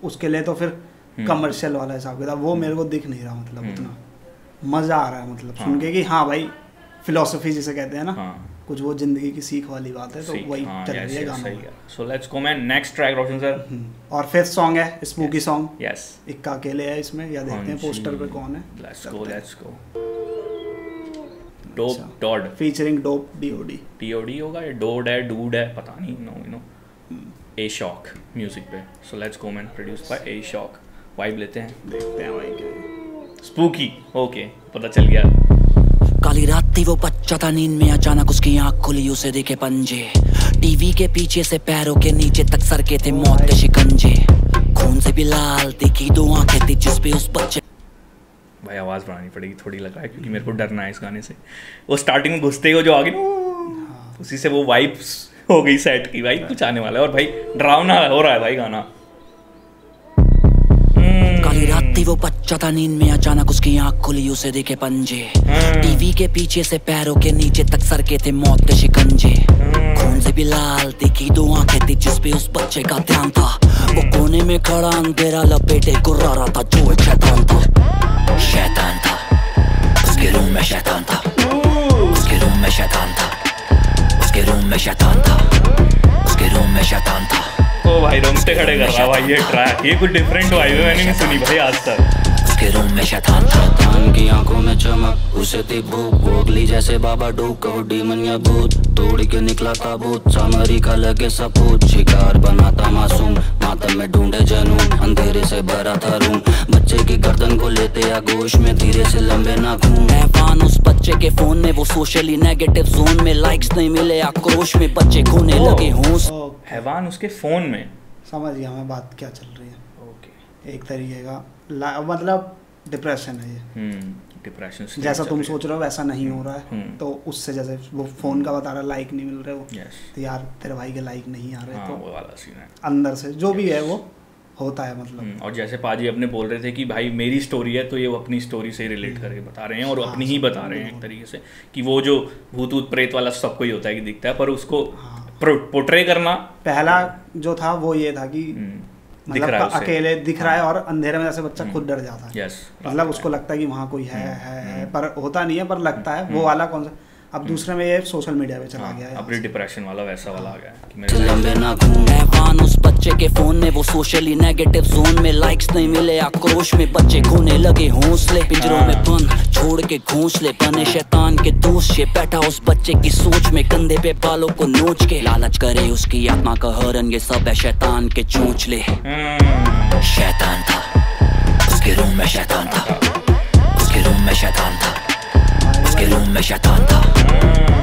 उसके लिए तो फिर कमर्शियल वाला हिसाब किताब, वो मेरे को दिख नहीं रहा। मतलब उतना मज़ा आ रहा है मतलब सुन के कि हाँ भाई फिलोसफी जिसे कहते हैं ना, कुछ वो जिंदगी की सीख वाली बात है, तो वही चल रही है गाना। सो let's go man, next track Roshan sir. और फिफ्थ सॉन्ग है स्पूकी सॉन्ग। यस, इक्का अकेले है इसमें, या देखते हैं पोस्टर पे कौन है। Let's go. Dope DOD featuring Dope DOD। DOD होगा या डोड है, डूड है, पता नहीं। नो ए शॉक म्यूजिक पे। सो let's go man, produced by A shock. Vibe लेते हैं, देखते हैं भाई क्या। स्पूकी, ओके पता चल गया। काली रात थी, वो बच्चा था नींद में, अचानक उसकी आंख खुली, उसे देखे पंजे। टीवी के पीछे से पैरों के नीचे तक सर के थे मौत के शिकंजे। खून से भी लाल दिखी दो आंखें थी जिस पे उस बच्चे। भाई आवाज़ बढ़ानी पड़ेगी थोड़ी लग रहा है, क्योंकि मेरे को डरना है इस गाने से। वो स्टार्टिंग में घुसते ही वो जो आगे उसी से वो वाइब्स हो गई सेट की, भाई कुछ आने वाला है। और भाई डरावना हो रहा है भाई गाना। काली रात थी, वो बच्चा था नींद में, अचानक उसकी आंख खुली, उसे देखे पंजे। टीवी के पीछे से पैरों के नीचे तक सर के थे मौत के शिकंजे। खून से भी लाल दिखी दो आंखें थी जिस पे उस बच्चे का ध्यान था। वो कोने में खड़ा अंधेरा लपेटे गुर्रा रहा था, जो एक शैतान था। शैतान था उसके रूम में, शैतान था उसके रूम में, शैतान था उसके रूम में, शैतान था उसके रूम में, शैतान था। ओ भाई रोंगटे खड़े कर रहा भाई ये ट्रैक, ये कुछ डिफरेंट वाइब है, मैंने नहीं सुनी भाई आज तक। उसके रूम में शैतान था, शैतान की आंखों में चमक, उसे थी भूख, भोगली जैसे बाबा डूब, कहो डीमन या भूत, तोड़ के निकला ताबूत, सामरी का लगे सपूत, शिकार बना था मासूम, मातम में ढूंढे जनून, अंधेरे से भरा था रूम, बच्चे की गर्दन को लेते आगोश में, धीरे से लंबे नाखून। हैवान उस बच्चे के फोन में, वो सोशली नेगेटिव जोन में, लाइक्स नहीं मिले आक्रोश में, बच्चे खोने लगे होश। हैवान उसके फोन में, समझ गया मैं बात क्या चल रही है। ओके, एक तरीके का मतलब डिप्रेशन है ये। डिप्रेशन जैसा तुम सोच रहे हो वैसा नहीं हो रहा है, तो उससे जैसे वो फोन का बता रहा है लाइक नहीं मिल रहे वो, तो यार तेरे भाई के लाइक नहीं आ रहे, तो वो वाला सीन है अंदर से जो भी है वो होता है मतलब। और जैसे पाजी अपने बोल रहे थे कि भाई मेरी स्टोरी है, तो ये वो अपनी स्टोरी से रिलेट करके बता रहे हैं, और अपनी ही बता रहे हैं एक तरीके से, कि वो जो भूत ऊत प्रेत वाला सबको ही होता है कि दिखता है, पर उसको पोर्ट्रे करना। पहला जो था वो ये था कि मतलब अकेले दिख रहा है, और अंधेरे में जैसे बच्चा खुद डर जाता है, मतलब उसको लगता है कि वहाँ कोई है, पर होता नहीं है, पर लगता है। वो वाला कौन सा, अब दूसरे में ये सोशल मीडिया पे चला गया है, अपनी डिप्रेशन वाला वैसा वाला आ गया है कि बच्चे के फोन में, वो सोशली नेगेटिव जोन में, लाइक्स नहीं मिले आक्रोश में, बच्चे खोने लगे हौसले, पिंजरों में बंद छोड़ के घोंसले, बने शैतान के दोस्त, ये बैठा उस बच्चे की सोच में, कंधे पे बालों को नोच के, लालच करे उसकी आत्मा का हरण, ये सब है शैतान के चोंचले। शैतान था उसके रूम में, शैतान था उसके रूम में, शैतान था उसके रूम में, शैतान था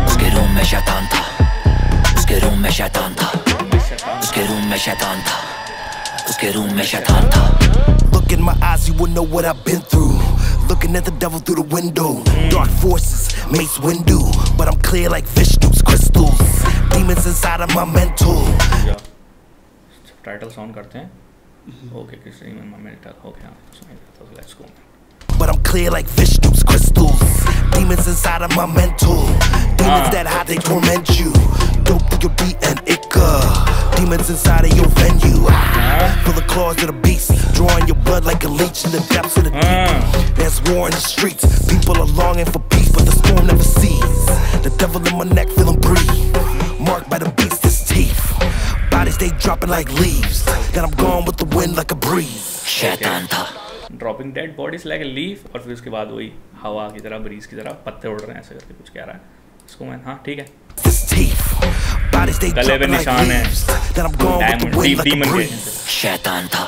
उसके रूम में, शैतान था उसके रूम में, शैतान था उसके रूम में, शैतान था उसके रूम में, शैतान था। Look in my eyes, you will know what I've been through. Looking at the devil through the window. Dark forces, Mace Windu, but I'm clear like Vishnu's crystals. Demons inside of my mental. Title sound करते हैं। ओके किसी में मेंटल ओके हां तो let's go. But I'm clear like Vishnu's crystals. Demons inside of my mental. Demons that hide, they torment you. Dope through your beat and Ica. Demons inside of your venue. Full of claws of the beast. Drawing your blood like a leech in the depths of the deep. There's war in the streets. People are longing for peace, but the storm never ceases. The devil in my neck, feel him breathe. Marked by the beast's his teeth. Bodies they dropping like leaves. Then I'm gone with the wind like a breeze. शैतान था। Dropping dead bodies like a leaf, और फिर उसके बाद वही हवा की तरह, ब्रीज की तरह पत्ते उड़ रहे हैं ऐसे करके कुछ कह रहा है इसको मैं। हाँ ठीक है, गले पे निशान है डायमंड डीमन के। शैतान था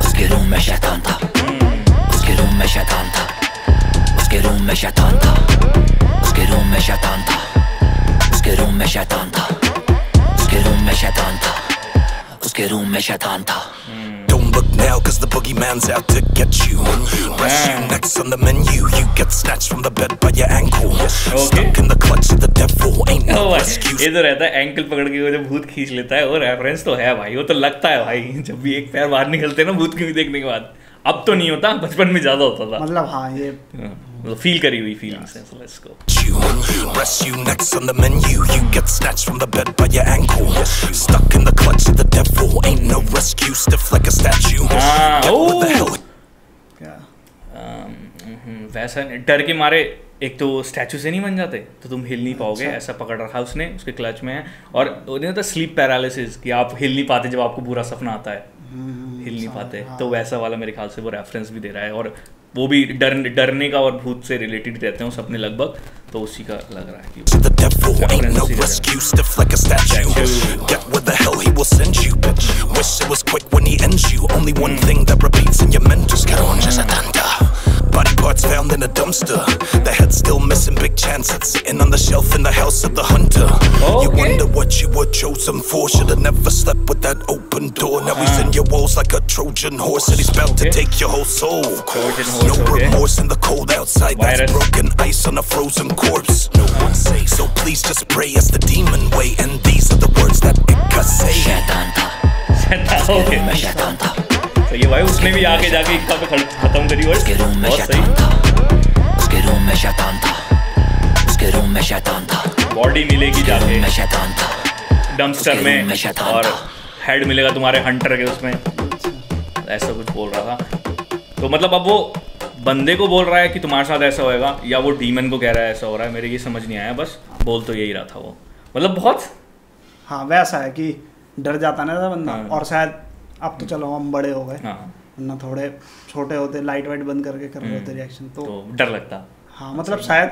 उसके रूम में, शैतान था उसके रूम में, शैतान था उसके रूम में, शैतान था उसके रूम में, शैतान था उसके रूम में, शैतान था उसके रूम में, शैतान था उसके रूम में, शैतान था। Don't look now, cause the boogeyman's out to get you. Press you next on the menu. You get snatched from the bed by your ankle. Stuck in the clutch of the devil. Ain't no excuse. ये तो रहता है एंकल पकड़ के वो जो भूत खींच लेता है, वो रेफरेंस तो है भाई, वो तो लगता है भाई जब भी एक पैर बाहर निकलते हैं ना भूत की देखने के बाद। अब तो नहीं होता, बचपन में ज्यादा होता था। मतलब हाँ ये फील करी हुई फीलिंग्स है। So let's go. Press you next on the menu. You get snatched from the bed by your ankle. Stuck in the clutch of the devil. Ain't no rescue. Stiff like a statue. Get what the hell? वैसा डर के मारे एक तो स्टैचू से नहीं बन जाते तो तुम हिल नहीं पाओगे, ऐसा पकड़ रखा है उसने, उसके क्लच में है। और उन्हें होता है स्लीप पैरालिसिस कि आप हिल नहीं पाते जब आपको बुरा सपना आता है, हिल नहीं पाते, तो वैसा वाला मेरे ख्याल से वो रेफरेंस भी दे रहा है। और वो भी डरने का और भूत से रिलेटेड रहते हैं सपने लगभग, तो उसी का लग रहा है कि the devil ain't no rescue, stiff like a statue. Get where the hell he will send you, bitch. Wish it was quick when he ends you. Only one thing that repeats in your mental. Body parts found in a dumpster. The head still missing, big chance it's sitting on the shelf in the house of the hunter. You wonder what you were chosen for. Should've never slept with that open door. Now he's in your walls like a Trojan horse, and he's about to take your whole soul. No remorse in the cold outside. That's broken ice on a frozen corpse. No one say so. Please just pray as the demon way. And these are the words that Ica say. शैतान था उसके रूम में, शैतान था तो ये भाई उसने भी आगे जाके इक्का पे खत्म करी और उसके रूम में, शैतान था उसके रूम में, शैतान था उसके रूम में, शैतान था बॉडी मिलेगी जाके शैतान था डंपस्टर में और हेड मिलेगा तुम्हारे हंटर के उसमें, ऐसा कुछ बोल रहा था। तो मतलब अब वो बंदे को बोल रहा है कि तुम्हारे साथ ऐसा होएगा, या वो डीमन को कह रहा है ऐसा हो रहा है, मेरे ये समझ नहीं आया, बस बोल तो यही रहा था वो। मतलब बहुत हाँ वैसा है कि डर जाता ना बंदा। हाँ। और शायद अब तो चलो हम बड़े हो गए, वरना थोड़े छोटे होते लाइट वाइट बंद करके कर रहे होते रिएक्शन, तो डर लगता। हाँ मतलब शायद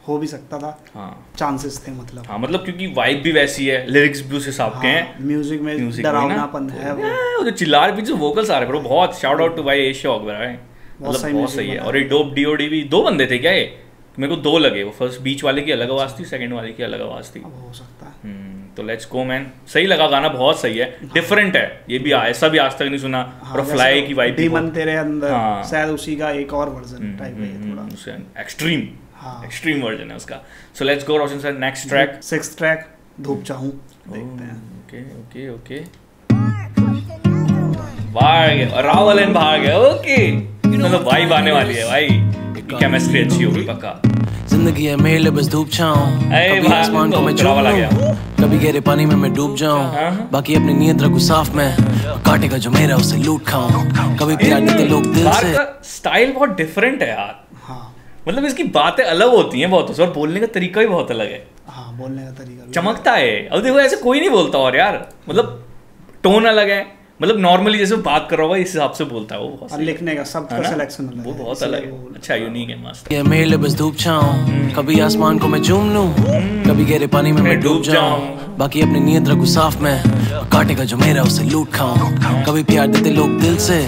हो भी सकता था। हाँ चांसेस थे मतलब। हाँ मतलब क्योंकि वाइब भी वैसी है, लिरिक्स भी उस हिसाब के हैं, म्यूजिक में डरावनापन है, वो जो चिल्ला रहे पीछे वोकल्स आ रहे हैं, बहुत शाउट आउट टू भाई एशिया मतलब बहुत सही है। और ये डोप डीओडी भी 2 बंदे थे क्या ये, मेरे को 2 लगे, वो फर्स्ट बीच वाले की अलग आवाज थी, सेकंड वाले की अलग आवाज थी, हो सकता है। तो लेट्स गो मैन, सही लगा गाना, बहुत सही है, डिफरेंट है, ये भी ऐसा भी आज तक नहीं सुना। और फ्लाई की वाइब डीमन तेरे अंदर शायद उसी का एक और वर्जन टाइप है, थोड़ा एक्सट्रीम वर्जन है उसका। सो let's go Roshan sir, next track 6th track धूप चाहूं, देखते हैं। ओके ओके बाहर गया रावल एंड बाहर गया, ओके मतलब वाइब आने वाली है भाई, केमिस्ट्री अच्छी होगी पक्का। जिंदगी है मेले बस धूप छाऊं, कभी आसमान को मैं छू लूं, कभी गहरे पानी में मैं डूब जाऊं, बाकी अपनी नीयत रखूं साफ मैं, काटेगा जो मेरा उसे लूट खाऊं, कभी प्यार देते लोग दिल से। स्टाइल बहुत डिफरेंट है यार, मतलब इसकी बातें अलग होती हैं बहुत, और बोलने का तरीका भी बहुत अलग है। बोलने का तरीका चमकता है। अब देखो ऐसे कोई नहीं बोलता और यार, मतलब टोन अलग है, मतलब नॉर्मली जैसे बात कर रहा होगा इस हिसाब से बोलता है वो, बहुत और लिखने का शब्द का सिलेक्शन अलग वो है, बहुत अलग है, अच्छा यूनिक है, मस्त। ये मेरे लिए बस धूप छाऊं, कभी आसमान को मैं चूम लूं, कभी गहरे पानी में मैं डूब जाऊं, बाकी अपनी नीयत रखूं साफ मैं, काटेगा जो मेरा उसे लूट खाऊं, कभी प्यार देते लोग दिल से,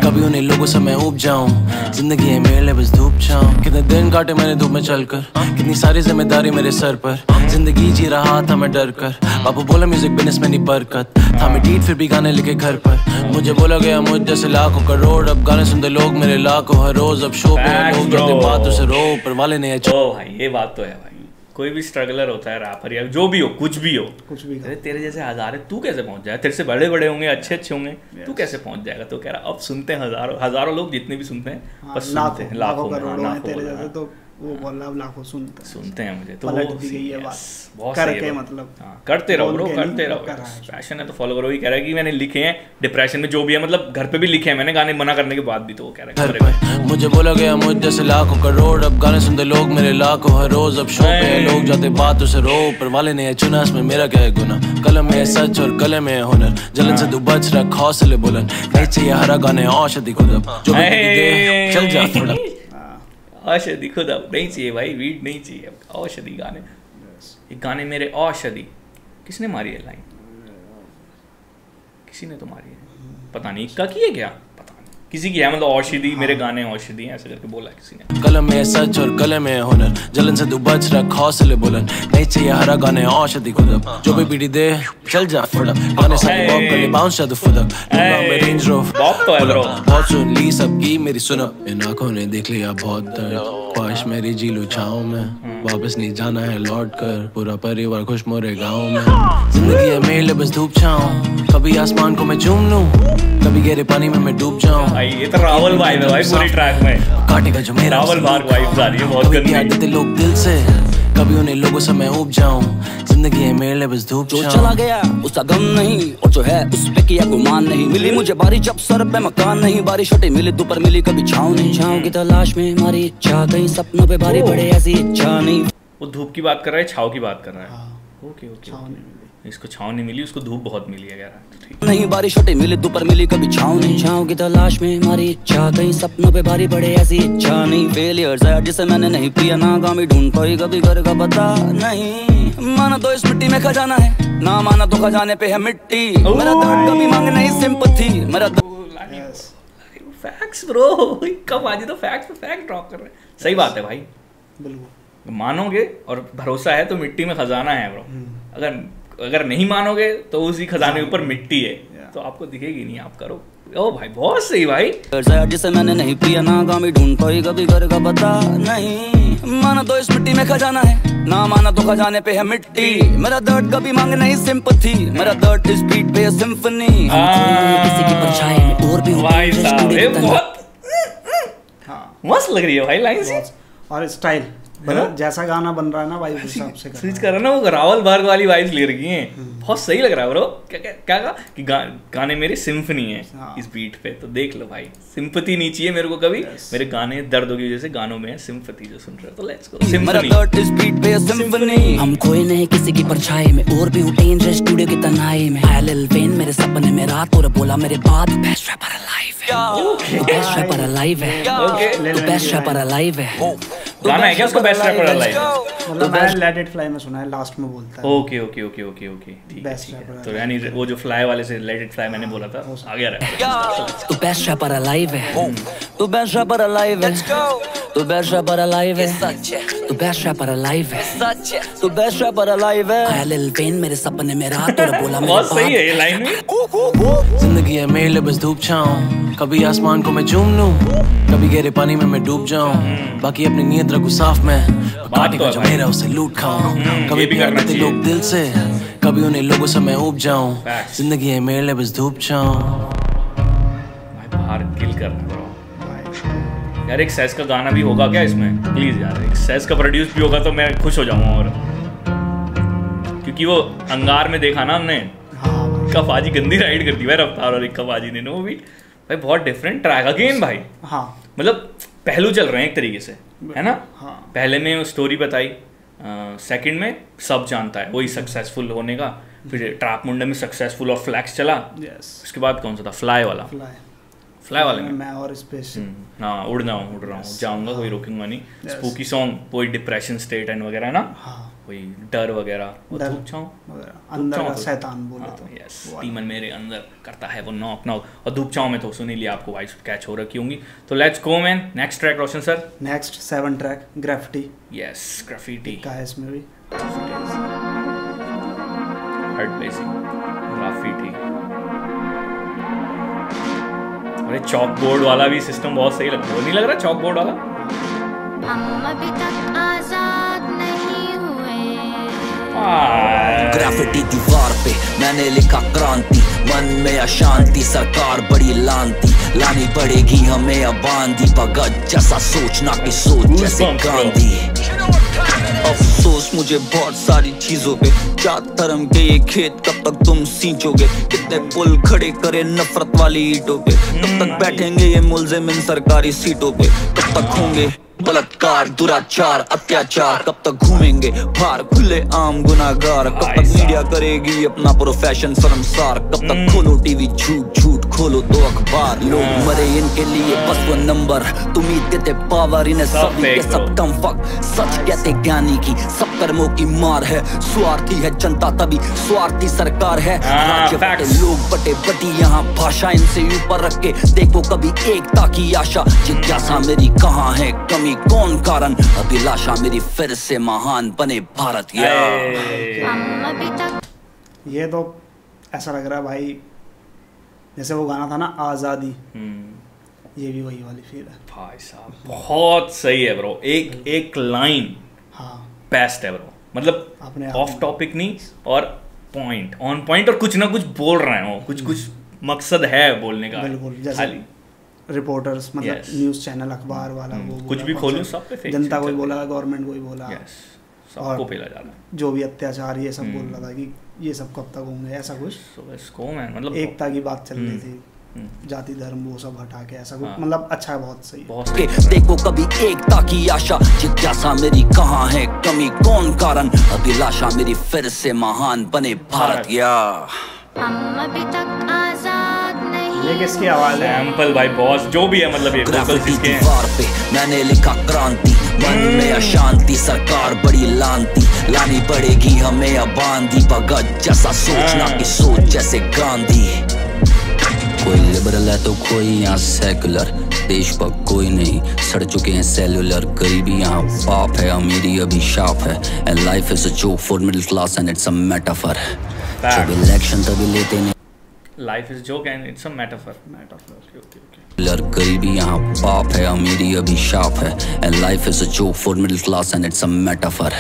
कभी उन्हीं लोगों से मैं ऊब जाऊं, जिंदगी है मेरे लिए बस धूप छाऊं, कितने दिन काटे मैंने धूप में चलकर, कितनी सारी जिम्मेदारी मेरे सर पर, जिंदगी जी रहा था मैं डर कर, बापू बोला म्यूजिक बिजनेस में नहीं बरकत, था मैं डीट फिर भी गाने लिखे घर पर, मुझे बोला गया मुझ जैसे लाखों करोड़, अब गाने सुनते लोग मेरे लाखों हर रोज, अब शो पे लोग जाते बातों से रो, पर वाले ने भाई ये बात तो है भाई, कोई भी स्ट्रगलर होता है, रैपर या जो भी हो, कुछ भी हो, कुछ भी, अरे तेरे जैसे हजार है, तू कैसे पहुंच जाएगा, तेरे से बड़े बड़े होंगे, अच्छे अच्छे होंगे, तू कैसे पहुंच जाएगा, तो कह रहा अब सुनते हैं हजारों लोग, जितने भी सुनते हैं बस सुनते हैं, लाखों तेरे जैसे तो वो बोला लाखों सुनते हैं मुझे, तो पलट दी गई है बात, बहुत करके मतलब करते रहो ब्रो, करते रहो, पैशन है तो फॉलो करो। ये कह रहा है कि मैंने लिखे हैं डिप्रेशन में जो भी है, मतलब घर पे भी लिखे हैं मैंने गाने, मना करने के बाद भी, तो वो कह रहा है मुझे बोला गया मुझ जैसे लाखों करोड़, अब गाने सुनते लोग मेरे लाखों हर रोज, अब शो पे लोग जाते बातों से रो, पर वाले ने चुना इसमें मेरा क्या है गुना, कलम में सच और कलम में हुनर, जलन से तू बच रख हौसले बुलंद, नहीं चाहिए हरा गाने औषधि खुद, जो भी चल जा थोड़ा औषधि खुद, अब नहीं चाहिए भाई, वीड नहीं चाहिए, औषधि गाने, ये गाने मेरे औषधि, किसने मारी है लाइन, किसी ने तो मारी है, पता नहीं इक्का की है क्या, पता नहीं किसी की है, मतलब औषधि मेरे गाने औषधि हैं ऐसे करके बोला किसी ने, कलम में सच और कलम में हुनर, जलन से तू बच रख हौसले बुलंद, नहीं चाहिए हरा गाने औषधि खुद, जो भी बीड़ी दे चल जा फुड़ा, गाने सारे बॉब कर ले बाउंस जा तू फुदक, में रेंज रोवर बॉब तो है ब्रो, बहुत सुन ली सबकी मेरी सुनो, इन आंखों ने देख लिया बहुत दर्द, ख्वाहिश मेरी जी लो छाँव में, वापस नहीं जाना है लौट कर, पूरा परिवार खुश मोरे गाँव में, जिंदगी है मेरे लिए बस धूप छाऊं, कभी आसमान को मैं चूम लूं, कभी गहरे पानी में मैं डूब जाऊं, ये तो रावल वाइब है भाई पूरी ट्रैक में, काटेगा जो मेरा रावल भाग वाइब आ रही है बहुत गंदी, प्यार देते लोग दिल से, कभी उन्हीं लोगों से मैं ऊब जाऊं, जिंदगी है मेरे लिए बस धूप जो चला गया उसका गम नहीं, और जो है उस पे किया गुमान नहीं, मिली मुझे बारिश जब सर पे मकान नहीं, बारिश छोटी मिली दोपहर मिली कभी छाँव नहीं, छाँव की तलाश में हमारी इच्छा, कहीं सपनों पे बारी पड़े ऐसी इच्छा नहीं, वो धूप की बात कर रहा है, छाव की बात कर रहा है, ओके इसको छाव नहीं मिली, उसको धूप बहुत मिली है कह रहा है, नहीं बारिश छोटी मिली दोपहर मिली कभी छाँव नहीं, छाँव की तलाश में हमारी इच्छा, कहीं सपनों पे भारी पड़े ऐसी इच्छा नहीं, फेलियर्स है जिसे मैंने नहीं पिया, नाकामी ढूंढ पाई कभी घर का पता नहीं, माना तो इस मिट्टी में खजाना है, ना माना तो खजाने पे है मिट्टी, मेरा दर्द कभी मांग नहीं सिंपैथी, मेरा फैक्ट्स ब्रो, कब आज तो फैक्ट पे फैक्ट ड्रॉप कर रहे हैं, सही बात है भाई, बिल्कुल मानोगे और भरोसा है तो मिट्टी में खजाना है ब्रो, अगर नहीं मानोगे तो उसी खजाने के ऊपर मिट्टी है, तो आपको दिखेगी नहीं, आप करो, ओ भाई बहुत सही भाई, जिसे मैंने नहीं पिया, नाकामी ढूंढ पाई कभी घर का पता नहीं, माना तो इस मिट्टी में खजाना है, ना माना तो खजाने पे है मिट्टी, मेरा दर्द कभी मांग नहीं सिंपैथी, मेरा दर्द इस बीट पे है सिम्फनी, किसी की परछाई में और भी भाई साहब ये बहुत मस्त लग रही है भाई लाइन सी, और स्टाइल जैसा गाना बन रहा है ना भाई उस हिसाब से स्विच कर रहा है ना, वो रावल बार्ग वाली वाइब्स ले रखी हैं, बहुत सही लग रहा है ब्रो, क्या कहा कि गाने मेरी सिम्फनी है इस बीट पे, तो देख लो भाई, सिंपैथी नहीं चाहिए मेरे को कभी, मेरे गाने दर्दों की वजह से गानों में है सिंपैथी, जो सुन रहे हो तो लेट्स गो सिम्फनी, हम खोए नहीं किसी की परछाई में, और भी उठे इन स्टूडियो की तन्हाई में, आया लिल वेन मेरे सपने में रात, और बोला मेरे बाद बेस्ट रैपर अलाइव है, बेस्ट रैपर अलाइव है, बेस्ट रैपर अलाइव है, गाना है क्या उसका बेस्ट रैपर अलाइव, मतलब मैंने लेट इट फ्लाई में सुना है, लास्ट में बोलता है, ओके ठीक है, तो यानी वो जो फ्लाई वाले से लेट इट फ्लाई मैंने बोला था आ गया रैपर, तू बेस्ट रैपर अलाइव है, तू बेस्ट रैपर अलाइव है, तू बेस्ट रैपर अलाइव है, तू बेस्ट रैपर अलाइव है, तू बेस्ट रैपर अलाइव है, आया लिल वेन मेरे सपने में रात, और बोला मेरे बहुत सही है ये लाइन में, जिंदगी है मेरे लिए बस धूप छाऊं, कभी आसमान को मैं चूम लूं, कभी गहरे पानी में मैं डूब जाऊं, बाकी अपनी नीयत रखूं साफ मैं, काटेगा जो मेरा उसे लूट खाऊं, कभी प्यार देते लोग दिल से, कभी उन्हीं लोगों से मैं ऊब जाऊं, जिंदगी है मेरे लिए बस धूप छाऊं, भाई बाहर किल कर रहा है यार, एक सैस का गाना भी होगा क्या इसमें, प्लीज यार एक सैस का प्रोड्यूस भी होगा तो मैं खुश हो जाऊंगा, और क्योंकि वो अंगार में देखा ना हमने, इक्का फाजी गंदी राइड करती है रफ्तार और इक्का फाजी ने, वो भी भाई बहुत डिफरेंट ट्रैक अगेन भाई, मतलब पहलू चल रहे हैं एक तरीके से, है ना, पहले में स्टोरी बताई, सेकंड में सब जानता है वही सक्सेसफुल होने का, फिर ट्रैप मुंडे में सक्सेसफुल और फ्लैक्स चला। उसके बाद कौन सा था? फ्लाई वाला। फ्लाई वाले में मैं और स्पेस हाँ उड़ रहा हूँ जाऊंगा, कोई रोकूंगा नहीं। स्पूकी सॉन्ग कोई डिप्रेशन स्टेट एंड वगैरह ना, कोई डर वगैरह, धूप छाँव अंदर का शैतान बोले तो यस डीमन मेरे अंदर करता है वो नॉक नॉक। और धूप छाँव में तो सुनी लिया आपको वाइस कैच हो रखी होंगी। तो let's go man, next track Roshan sir. Next 7 track graffiti. Yes graffiti का है इसमें भी हर्ट बेसिंग ग्राफिटी। अरे चॉक बोर्ड वाला भी सिस्टम बहुत सही लगता है, नहीं लग रहा चॉक बोर्ड वाला? हम अभी तक आजाद नहीं हुए। ग्राफिटी दीवार पे मैंने लिखा क्रांति, मन में अशांति, सरकार बड़ी लानती, लानी पड़ेगी हमें अब आंधी, भगत जैसा सोचना की सोच जैसे गांधी। अफसोस मुझे बहुत सारी चीजों पे, जात धर्म के ये खेत कब तक तुम सींचोगे, कितने पुल खड़े करे नफरत वाली ईंटों पे, कब तक बैठेंगे ये मुल्जिम इन सरकारी सीटों पे, कब तक होंगे बलात्कार दुराचार अत्याचार, कब तक घूमेंगे बाहर खुले आम गुनाहगार, कब तक मीडिया करेगी अपना प्रोफेशन शर्मसार, कब तक खोलो टीवी झूठ झूठ खोलो तो अखबार, लोग मरे इनके लिए बस वो नंबर, तुम ही देते पावर इन्हें सब के सब कम फक, सच कहते ज्ञानी की सब कर्मों की मार है, स्वार्थी है जनता तभी स्वार्थी सरकार है, राज्य बटे लोग बटे बटी यहाँ भाषा इनसे ऊपर रख के देखो कभी एकता की आशा, जिज्ञासा मेरी कहाँ है कमी कौन कारण, अभिलाषा मेरी फिर से महान बने भारत। ये तो ऐसा लग रहा है भाई जैसे वो गाना था ना आजादी, ये भी वही वाली फील है भाई साहब। बहुत सही है ब्रो, एक लाइन बेस्ट है ब्रो, मतलब ऑफ टॉपिक नहीं और पॉइंट ऑन पॉइंट, और कुछ ना कुछ बोल रहे हो, कुछ मकसद है बोलने का। बिल्कुल जैसे रिपोर्टर्स मतलब न्यूज़ चैनल अखबार वाला वो कुछ भी खोलो सब पे फेक, जनता कोई बोला गवर्नमेंट कोई बोला, सबको पेला जा रहा है, जो भी अत्याचार ये सब बोल रहा था कि ये सब कब तक होंगे, ऐसा कुछ मतलब एकता की बात चल रही थी, जाति धर्म वो सब हटा के ऐसा कुछ मतलब अच्छा है, बहुत सही है। देखो कभी एकता की आशा, जिज्ञासा मेरी कहाँ है कमी कौन कारण, अभिलाषा मेरी फिर से महान बने भारत। या हम अभी तक आजाद नहीं। ये किसकी आवाज है? सैंपल भाई बॉस जो भी है, मतलब ये वोकल्स किसके हैं? दीवार पे मैंने लिखा क्रांति, मन में अशांति, सरकार बड़ी लानती, लानी पड़ेगी हमें अब आंधी, भगत जैसा सोचना की सोच जैसे गांधी। कोई लिबरल है तो कोई यहाँ सेकुलर, देश पर कोई नहीं, सड़ चुके हैं सेलुलर, गरीबी यहाँ पाप है, अमीरी अभी शाप है, and life is a joke for middle class and it's a metaphor. जब इलेक्शन तभी लेते नहीं, life is joke and it's a metaphor. गरीबी यहाँ पाप है, अमीरी अभी शाप है, and life is a joke for middle class and it's a metaphor.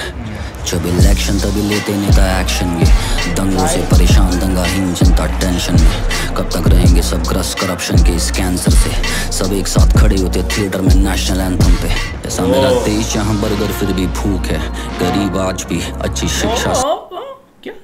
जब इलेक्शन तभी लेते नेता एक्शन, ये दंगों से परेशान दंगाहीन जनता टेंशन में, कब तक रहेंगे सब ग्रस्त करप्शन के इस कैंसर से, सब एक साथ खड़े होते थिएटर में नेशनल एंथम पे, ऐसा मेरा देश जहाँ बर्गर फिर भी भूख है, गरीब आज भी अच्छी शिक्षा। क्या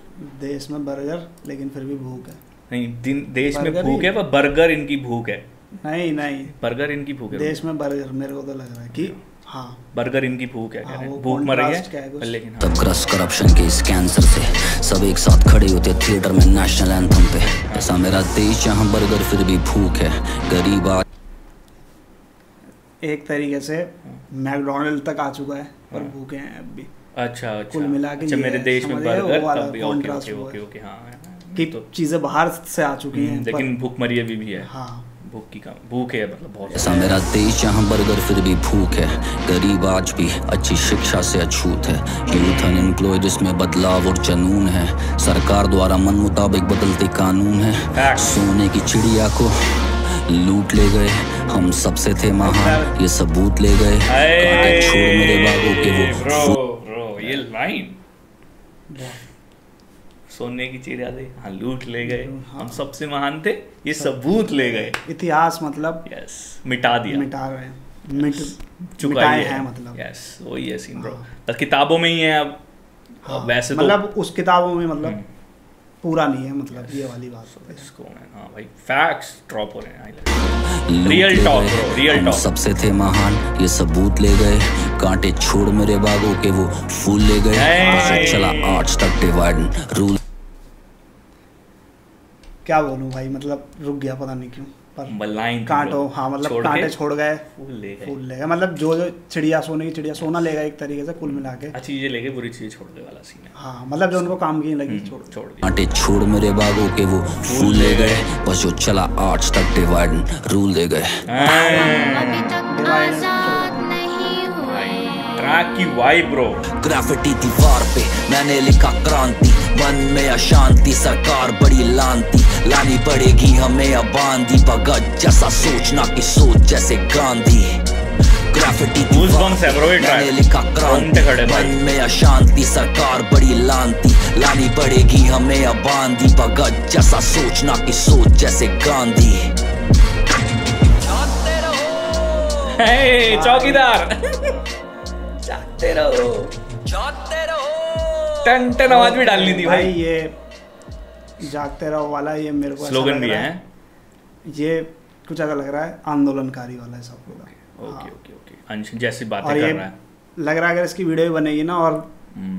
देश में बर्गर लेकिन फिर भी भूख है? नहीं देश में भूख है पर बर्गर इनकी भूख है। नहीं बर्गर इनकी भूख है देश में बर्गर, मेरे को तो लग रहा है कि हाँ बर्गर इनकी भूख है, भूख मर रही है लेकिन तब ग्रस्त करप्शन के इस कैंसर से सब एक साथ खड़े होते थिएटर में नेशनल एंथम पे, ऐसा मेरा देश जहाँ बर्गर फिर भी भूख है, गरीब आज। एक तरीके से मैकडॉनल्ड तक आ चुका है पर भूखे हैं अब भी। अच्छा कुल मिला के मेरे देश में बर्गर तब भी ओके हाँ कि चीजें बाहर से आ चुकी हैं लेकिन भूखमरी अभी भी है। हाँ भूख है मतलब बहुत। ऐसा मेरा देश जहाँ बर्गर फिर भी भूख है, गरीब आज भी अच्छी शिक्षा से अछूत है, यूथ अनएम्प्लॉयड इसमें बदलाव और जुनून है, सरकार द्वारा मन मुताबिक बदलते कानून है, सोने की चिड़िया को लूट ले गए, हम सबसे थे महान ये सबूत ले गए, कांटे छोड़ मेरे बागों के वो ये लाइन सोने की चिड़िया थे हाँ लूट ले गए, हम सबसे महान थे ये सबूत ले गए। इतिहास मतलब यस मिटा दिया, मिटा रहे मिट चुका है मतलब यस वही है सीन ब्रो, बस किताबों में ही है अब। हाँ, वैसे मतलब तो उस किताबों में मतलब पूरा नहीं है मतलब ये वाली बात इसको हाँ भाई फैक्ट्स ड्रॉप हो रहे हैं, real talk bro real talk. सबसे थे महान ये सबूत ले गए, कांटे छोड़ मेरे बागों के वो फूल ले गए, चला आर्ट्स तक डिवाइड रूल। क्या बोलूं भाई, मतलब रुक गया पता नहीं क्यों, पर लाइन कांटो, हाँ मतलब कांटे छोड़ गए, फूल ले गए, मतलब जो चिड़िया सोने की चिड़िया सोना लेगा एक तरीके से, कुल मिला के अच्छी चीजें लेके बुरी चीजें छोड़ दे वाला सीन है। हाँ मतलब जो उनको काम की लगी छोड़ कांटे छोड़ मेरे बागों के वो फूल ले गए, बस जो चला आर्ट्स तक डिवाइड एंड रूल दे गए। अभी तक आजाद नहीं हुए। ट्रैक की वाइब ब्रो। ग्राफिटी दीवार पे मैंने लिखा क्रांति, मन में अशांति, सरकार बड़ी लानती, लानी पड़ेगी हमें अब आंधी, भगत जैसा सोचना की सोच जैसे गांधी। ग्राफिटी मैंने लिखा क्रांति, मन में अशांति, सरकार बड़ी लानती, लानी पड़ेगी हमें अब आंधी, भगत जैसा सोचना की सोच जैसे गांधी। चौकीदार जागते रहो, टन टन आवाज भी डालनी थी भाई। ये जागते रहो वाला ये मेरे को स्लोगन भी है, ये कुछ ऐसा लग रहा है आंदोलनकारी वाला है सब पूरा। ओके ओके ओके, अंश जैसी बातें कर रहा है, लग रहा है अगर इसकी वीडियो बनेगी ना और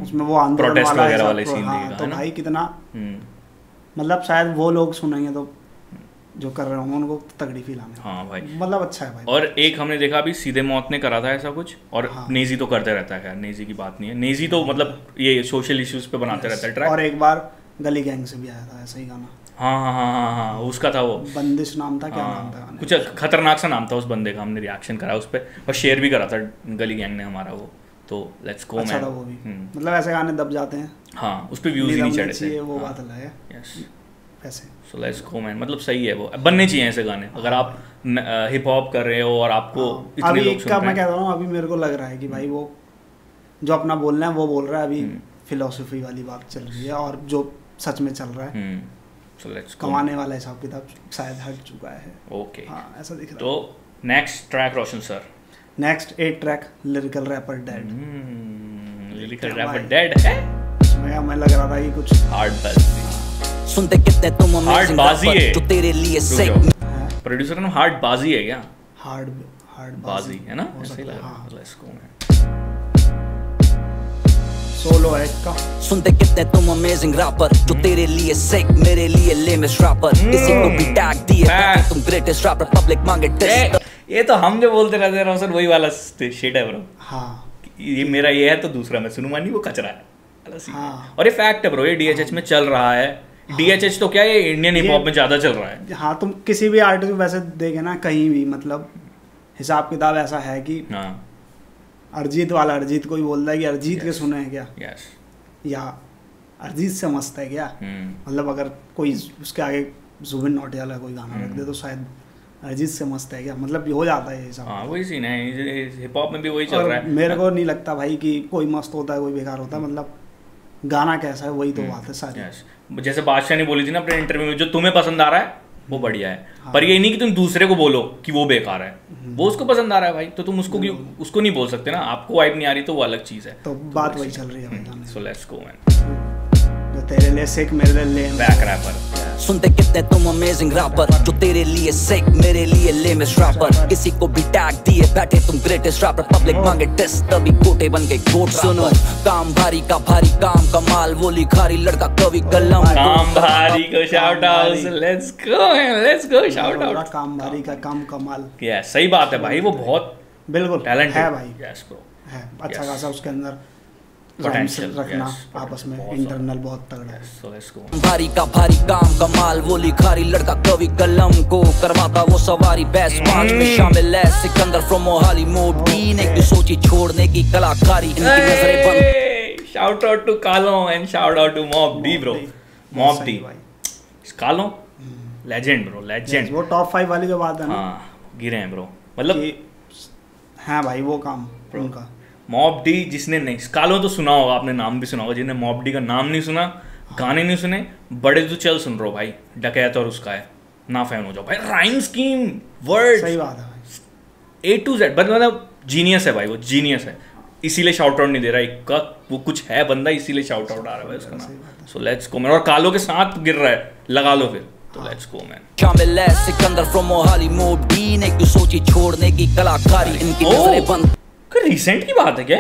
उसमें वो आंदोलन वाला सीन दिखेगा तो भाई कितना मतलब शायद वो लोग सुनेंगे तो जो कर रहे होंगे उनको तगड़ी फील आने। हाँ भाई मतलब अच्छा है भाई। और एक हमने देखा अभी सीधे मौत ने करा था ऐसा कुछ, और नेजी तो करते रहता है, खैर नेजी की बात नहीं है, नेजी तो मतलब ये सोशल इश्यूज पे बनाते रहता है ट्रैक। और एक बार गली गैंग से भी आया था ऐसा ही गाना। हाँ उसका था वो बंदिश नाम था, क्या नाम था, कुछ खतरनाक सा नाम था उस बंदे का, हमने रिएक्शन करा उस पर और शेयर भी करा था गली गैंग ने हमारा वो, तो लेट्स गो मैन। वो भी मतलब ऐसे गाने दब जाते हैं, हाँ उस पर व्यूज ही नहीं चढ़े थे, वो बात अलग है। यस ऐसे सो लेट्स गो मैन, मतलब सही है, वो बनने चाहिए ऐसे गाने। अगर आप हिप हॉप कर रहे हो और आपको इतने लोग सुन रहे हैं, मैं कह रहा हूँ अभी मेरे को लग रहा है कि भाई वो जो अपना बोलना है वो बोल रहा है, अभी फिलोसफी वाली बात चल रही है और जो सच में चल रहा है, सो लेट्स कमाने वाला हिसाब किताब शायद हट चुका है। ओके हाँ ऐसा दिख रहा है। तो next track Roshan sir, next 8 track lyrical rapper dead. Lyrical rapper dead है, मैं लग रहा था कि कुछ हार्ड बाजी, सुनते कितने तुम हार्ड बाजी है जो तेरे लिए सही। प्रोड्यूसर ने हार्ड बाजी है क्या, हार्ड बाजी है ना, ऐसे ही लग रहा है। लेट्स गो मैन, सोलो है इसका। सुनते कितने तुम अमेजिंग रैपर जो तेरे लिए सिक, मेरे लिए लेमेस्ट रैपर, किसी को भी टैग दिए तुम ग्रेटेस्ट रैपर, पब्लिक मांगे टेस्ट। ये तो हम जो बोलते रहते हैं रोशन वही वाला शिट है ब्रो। हाँ ये मेरा ये है तो दूसरा मैं सुनूंगा नहीं, वो कचरा है। हाँ। और ये फैक्ट है ब्रो, ये DHH में चल रहा है। DHH तो क्या है, इंडियन हिप हॉप में ज्यादा चल रहा है। हाँ तुम किसी भी आर्टिस्ट को वैसे देखे ना कहीं भी, मतलब हिसाब किताब ऐसा है कि अरिजीत वाला अरिजीत को ही बोलता है कि अरिजीत के सुने हैं क्या, या अरिजीत से मस्त है क्या, मतलब अगर कोई उसके आगे जुबिन नौटियाल का कोई गाना रख दे तो शायद अरिजीत से मस्त है क्या, मतलब हो जाता है ये सब। हाँ वही सीन है, हिप हॉप में भी वही चल रहा है। मेरे को नहीं लगता भाई कि कोई मस्त होता है कोई बेकार होता है, मतलब गाना कैसा है वही तो बात है सारी। जैसे बादशाह ने बोली थी ना अपने इंटरव्यू में, जो तुम्हें पसंद आ रहा है वो बढ़िया है, पर ये नहीं कि तुम दूसरे को बोलो कि वो बेकार है, वो उसको पसंद आ रहा है भाई, तो तुम उसको नहीं बोल सकते ना। आपको वाइब नहीं आ रही तो वो अलग चीज है, तो बात वही चल रही है। सो लेट्स गो मैन, तेरे लिए सिक मेरे लिए बैक रैपर। सुनते कितने तुम अमेजिंग रैपर जो तेरे लिए सिक, मेरे लिए लेमेस्ट रैपर, किसी को भी टैग दिए बैठे तुम ग्रेटेस्ट रैपर, पब्लिक मांगे टेस्ट तभी कोटे बन गए कोट। सुनो काम भारी का भारी काम कमाल, वो लिखारी लड़का कवि कलम, काम भारी को shout out, let's go shout out. काम भारी का काम कमाल, यस सही बात है भाई, वो बहुत बिल्कुल टैलेंट है भाई। यस ब्रो है अच्छा खासा उसके अंदर पोटेंशियल रखना, आपस में इंटरनल बहुत तगड़ा है। सो लेट्स गो। भारी का भारी काम कमाल, वो लिखारी लड़का कवि कलम को करवाता वो सवारी, बेस्ट 5 में शामिल है सिकंदर फ्रॉम मोहाली, मोडी ने की सोची छोड़ने की कलाकारी, इनकी नजरें बंद। Shout out to Kalo and shout out to Mob D bro, Mob D Kalo legend bro, legend. वो टॉप 5 वाली जो बात है ना, हां गिरे हैं ब्रो, मतलब हां भाई वो काम उनका। मॉब डी जिसने नहीं, कालो तो सुना होगा आपने, नाम भी सुना होगा, जिसने मॉब डी का नाम नहीं सुना, गाने नहीं सुने, बड़े तो चल सुन रहे हो भाई, डकैत और उसका है ना, फैन हो जाओ भाई, राइम स्कीम वर्ड, सही बात है भाई, A to Z मतलब जीनियस है भाई, वो जीनियस है, इसीलिए शाउट आउट नहीं दे रहा है, वो कुछ है बंदा इसीलिए शाउट आउट आ रहा है भाई उसका नाम। सो लेट्स गो मैन, और कालो के साथ गिर रहा है, लगा लो फिर, तो लेट्स गो मैन। शामिल है सिकंदर फ्रॉम मोहाली, मोडी ने की सोची छोड़ने की कलाकारी, इनकी नजरें बंद। रिसेंट की बात है क्या?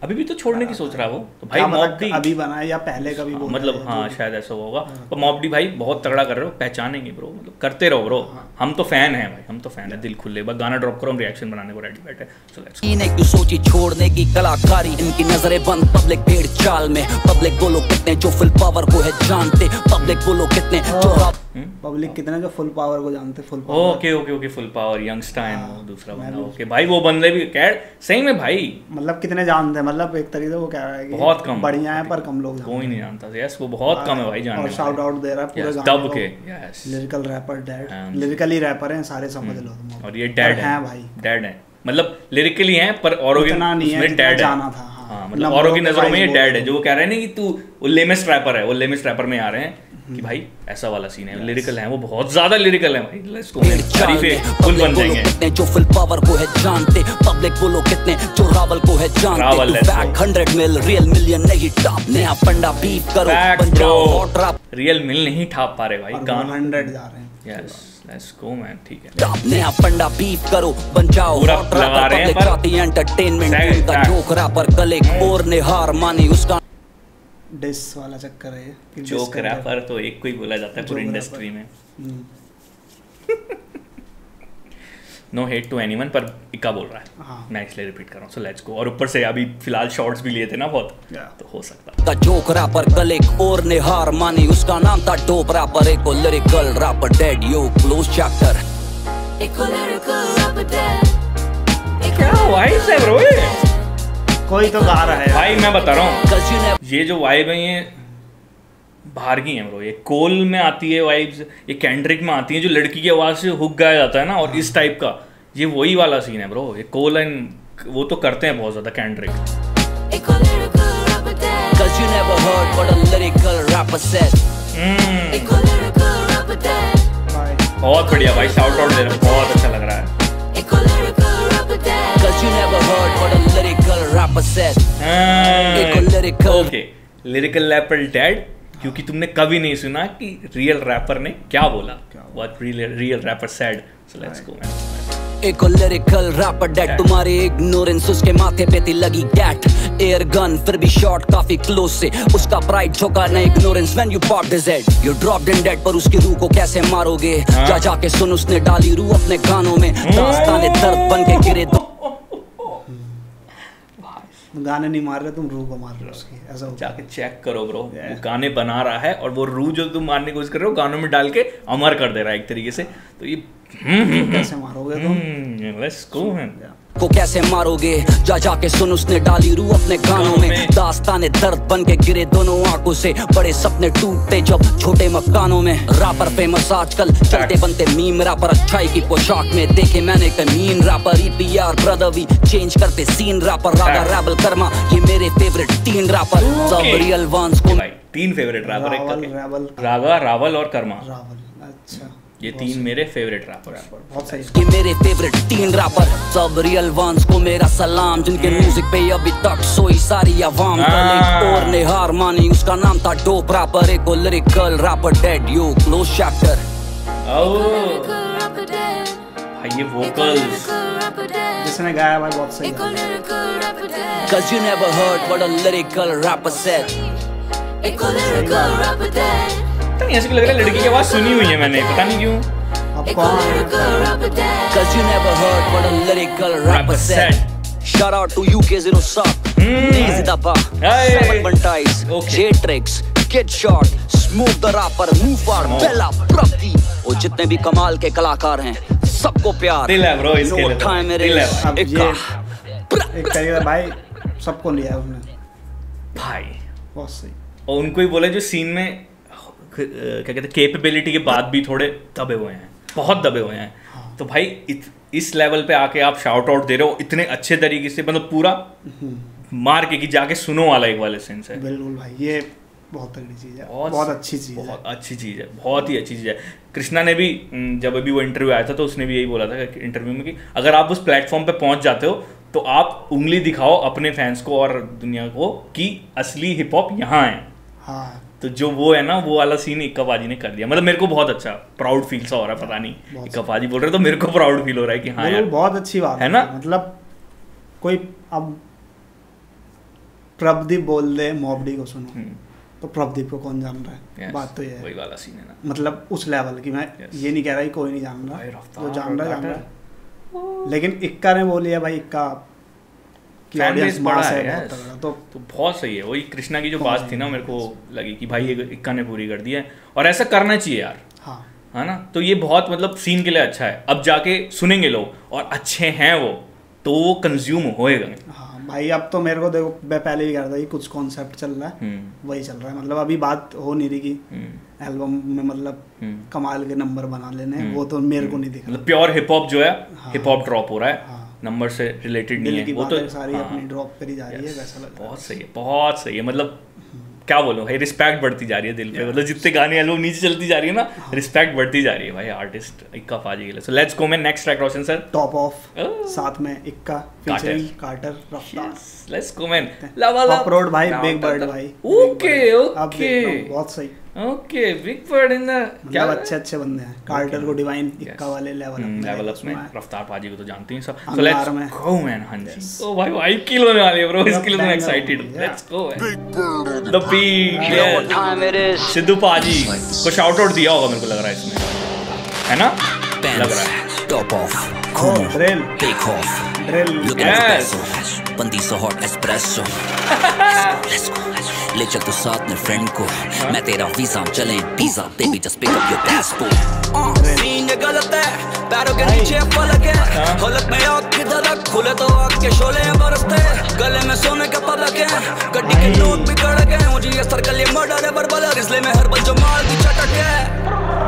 अभी भी तो छोड़ने की सोच रहा है वो तो भाई मॉब डी अभी बना है या पहले कभी बोला मतलब हाँ शायद ऐसा होगा पर मॉब डी भाई बहुत तगड़ा कर रहे हो पहचानेंगे ब्रो मतलब करते रहो ब्रो हम तो फैन हैं भाई हम तो फैन है दिल खुले बस गाना ड्रॉप करो हम रिएक्शन बनाने को रेडी बैठे सो लेट्स तू सोची छोड़ने की कलाकारी इनकी नजरें बंद पब्लिक भेड़ चाल में पब्लिक बोलो कितने जो फुल पावर को है जानते पब्लिक बोलो कितने जो पब्लिक कितने जो फुल पावर को जानते full power okay full power Youngstein वो दूसरा बंदा ओके भाई वो बंदे भी कैड सही में भाई मतलब कितने जानते हैं मतलब एक तरीके से वो कह रहा है कि बहुत कम बढ़िया है पर कम लोग जानते कोई नहीं जानता यस वो बहुत कम है भाई जानने और शाउट आउट दे रहा है पूरे गाने को yes lyrical rapper dad lyrically rapper हैं सारे समझ लो तुम और ये डैड है भाई डैड है मतलब लिरिकली हैं पर औरों के उसमें डैड जाना था हाँ मतलब औरों की नजरों में ये डैड है जो वो कह रहे हैं ना कि तू वो लेमेस्ट रैपर है वो लेमेस्ट रैपर में आ रहे हैं कि भाई ऐसा वाला सीन है लिरिकल है वो बहुत ज्यादा लिरिकल है भाई लेट्स गो तारीफें फुल बन जाएंगे कितने जो फुल पावर को है जानते पब्लिक बोलो कितने जो रावल को है जानते बैक 100 मिल रियल मिलियन नहीं टॉप नया फंडा बीफ करो पंजाब हॉट रैप रियल मिल नहीं ठाप पा रहे भाई गाना 100 जा रहे हैं यस लेट्स गो मैन ठीक है टॉप नया फंडा बीफ करो पंजाब पूरा लगा रहे हैं पर एंटरटेनमेंट का जोक रैपर गले और ने हार मानी उसका डिस वाला चक्कर है जोक रैपर तो एक को ही बोला जाता है पूरी इंडस्ट्री में नो हेट टू एनीवन पर इक्का बोल रहा है हाँ। मैं इसलिए रिपीट कर रहा हूँ सो लेट्स गो और ऊपर से अभी फिलहाल शॉर्ट्स भी लिए थे ना बहुत तो हो सकता है जोक रैपर गले और ने हार मानी उसका नाम था डोप रैपर एक लिरिकल रैपर डेड यो क्लोज चैप्टर एक लिरिकल रैपर डेड क्या वाइब्स है ब्रो कोई तो गा रहा है भाई मैं बता रहा हूँ ये जो वाइब है ये बाहर की है ब्रो ये कोल में आती है वाइब्स ये कैंड्रिक में आती है जो लड़की की आवाज से हुक गाया जाता है ना और इस टाइप का ये वही वाला सीन है ब्रो ये कोल एंड वो तो करते हैं बहुत ज्यादा कैंड्रिक बहुत बढ़िया भाई शाउट आउट दे रहे हैं बहुत अच्छा लग रहा है ओके लिरिकल रैपर डैड क्योंकि तुमने कभी नहीं सुना कि रियल रैपर ने क्या बोला what real rapper said so let's go एक लिरिकल रैपर डेड तुम्हारे इग्नोरेंस उसके माथे पे थी लगी गैट एयर गन फिर भी शॉट काफी क्लोज से उसका प्राइड झोंका ना ignorance when you pop the Z you dropped in dead पर उसकी रूह को कैसे मारोगे जा जाके सुन उसने डाली रूह अपने गानों में दास्ताने दर्द बन के गिरे गाने नहीं मार रहे तुम रूह को मार रहे हो उसकी ऐसा जाके चेक करो ब्रो वो गाने बना रहा है और वो रूह जो तुम मारने की कोशिश कर रहे हो गानों में डाल के अमर कर दे रहा है एक तरीके से तो ये कैसे मारोगे तुम लेट्स गो को कैसे मारोगे जा जाके सुन उसने डाली रूह अपने गानों में दास्ताने दर्द बन के गिरे दोनों आंखों से बड़े सपने टूटते जब छोटे मकानों में रैपर फेमस आजकल चलते बनते मीम रैपर अच्छाई की पोशाक में देखे मैंने कमीन rapper EPR Brodha V change करते सीन रैपर रागा रैबल कर्मा ये मेरे फेवरेट 3 रैपर सब रियल वंस को 3 फेवरेट रैपर एक रागा रावल और कर्मा अच्छा ये 3 मेरे फेवरेट रैपर बहुत सही ये मेरे फेवरेट 3 रैपर सब रियल वंस को मेरा सलाम जिनके म्यूजिक पे अभी तक सोई सारी आवाम और ने हार मानी उसका नाम था डोप रैपर एक लिरिकल रैपर डेड यो क्लोज चैप्टर भाई ये वोकल्स जिसने गाया भाई बहुत सही Cause you never heard what a lyrical rapper said ऐसे लग रहा है लड़की की आवाज सुनी हुई है मैंने पता नहीं क्यों Cause you never heard what a lyrical rapper said Shout out to UK07 Easy Dappa 7 Bunties J-Trix Kid Shot Smooth the rapper Mufar Bella Prabdi वो जितने भी कमाल के कलाकार हैं सबको प्यार दिल है ब्रो इसके लिए दिल है एक तरीके भाई सबको लिया उसने भाई बहुत सही और उनको ही बोला जो सीन में क्या कहते हैं कैपेबिलिटी के बाद भी थोड़े दबे हुए हैं बहुत दबे हुए हैं तो भाई इस लेवल पे आके आप शाउट आउट दे रहे हो इतने अच्छे तरीके से मतलब पूरा मार के कि जाके सुनो वाला एक वाले सेंस है बिल्कुल भाई ये बहुत तगड़ी चीज़ है बहुत अच्छी चीज़ है बहुत अच्छी चीज़ है बहुत ही अच्छी चीज़ है कृष्णा ने भी जब अभी वो इंटरव्यू आया था तो उसने भी यही बोला था इंटरव्यू में कि अगर आप उस प्लेटफॉर्म पे पहुंच जाते हो तो आप उंगली दिखाओ अपने फैंस को और दुनिया को कि असली हिप हॉप यहाँ है हाँ तो जो वो है ना वो वाला सीन इक्का बाजी ने कर दिया मतलब मेरे को बहुत अच्छा प्राउड फील सा हो रहा है पता नहीं इक्का बाजी बोल रहे तो मेरे को प्राउड फील हो रहा है कि हाँ यार बहुत अच्छी बात है ना मतलब कोई अब प्रभदीप बोल दे मॉबडी को सुनो, तो प्रभदीप को कौन जान रहा है? बात तो ये है, वही वाला सीन है ना, मतलब उस लेवल की। मैं ये नहीं कह रहा कि कोई नहीं जान रहा, जो जान रहा है। लेकिन इक्का ने बोली है भाई, इक्का की ऑडियंस बड़ा है, तो बहुत सही है। वही कृष्णा की जो बात थी ना, मेरे को लगी कि भाई ये इक्का ने पूरी कर दी है, और ऐसा करना चाहिए यार, है ना। तो ये बहुत मतलब सीन के लिए अच्छा है। अब जाके सुनेंगे लोग और अच्छे हैं वो, तो वो कंज्यूम होएगा। हाँ भाई, अब तो मेरे को देखो, मैं पहले भी कह रहा था कि कुछ कॉन्सेप्ट चल रहा है, वही चल रहा है। मतलब अभी बात हो नहीं रही कि एल्बम में मतलब कमाल के नंबर बना लेने, वो तो मेरे को नहीं दिखा। मतलब प्योर हिप हॉप जो है, हिप हॉप ड्रॉप हो रहा है, नंबर से रिलेटेड नहीं है, वो तो सारी अपनी ड्रॉप करी जा रही है, वैसा लगता है। बहुत सही है, बहुत सही है। मतलब क्या बोलूं भाई, रिस्पेक्ट बढ़ती जा रही है दिल पे। मतलब जितने गाने एल्बम नीचे चलती जा रही है ना, रिस्पेक्ट बढ़ती जा रही है भाई आर्टिस्ट इक्का फाजी के लिए। सो लेट्स गो में next track Roshan sir, top of, साथ में Ikka featuring Carter Raftaar. Let's go man, level up अपरोड भाई, बिग बर्ड भाई। ओके ओके, बहुत सही। Okay, big bird in the, क्या अच्छे बंदे हैं। कार्टर को डिवाइन, इक्का वाले लेवल अप में, रफ्तार पाजी को तो जानते हैं सब। सो लेट्स गो मैन। हां जी, ओ भाई भाई किल होने वाली है ब्रो, इसके लिए मैं एक्साइटेड हूं। Let's go the peak. Sidhu paaji को शाउट आउट दिया होगा मेरे को लग रहा है इसमें, है ना, लग रहा है। Top of, drill, take off, drill, yes, बंदी so hot espresso. Let's go, ले चल तू साथ में फ्रेंड को, मैं तेरा वीजा चले pizza, baby just pick up your passport. Scene ये गलत है, पैरों के नीचे फलक है, हलक में आग की धड़क, खुले तो आग के शोले बरसते, गले में सोने के पलक है, गड्डी के नोट भी कड़क है, मुझे ये सर्कल ये मर्डर है बर्बलर, इसलिए मैं हर पल जो माल की चटक है।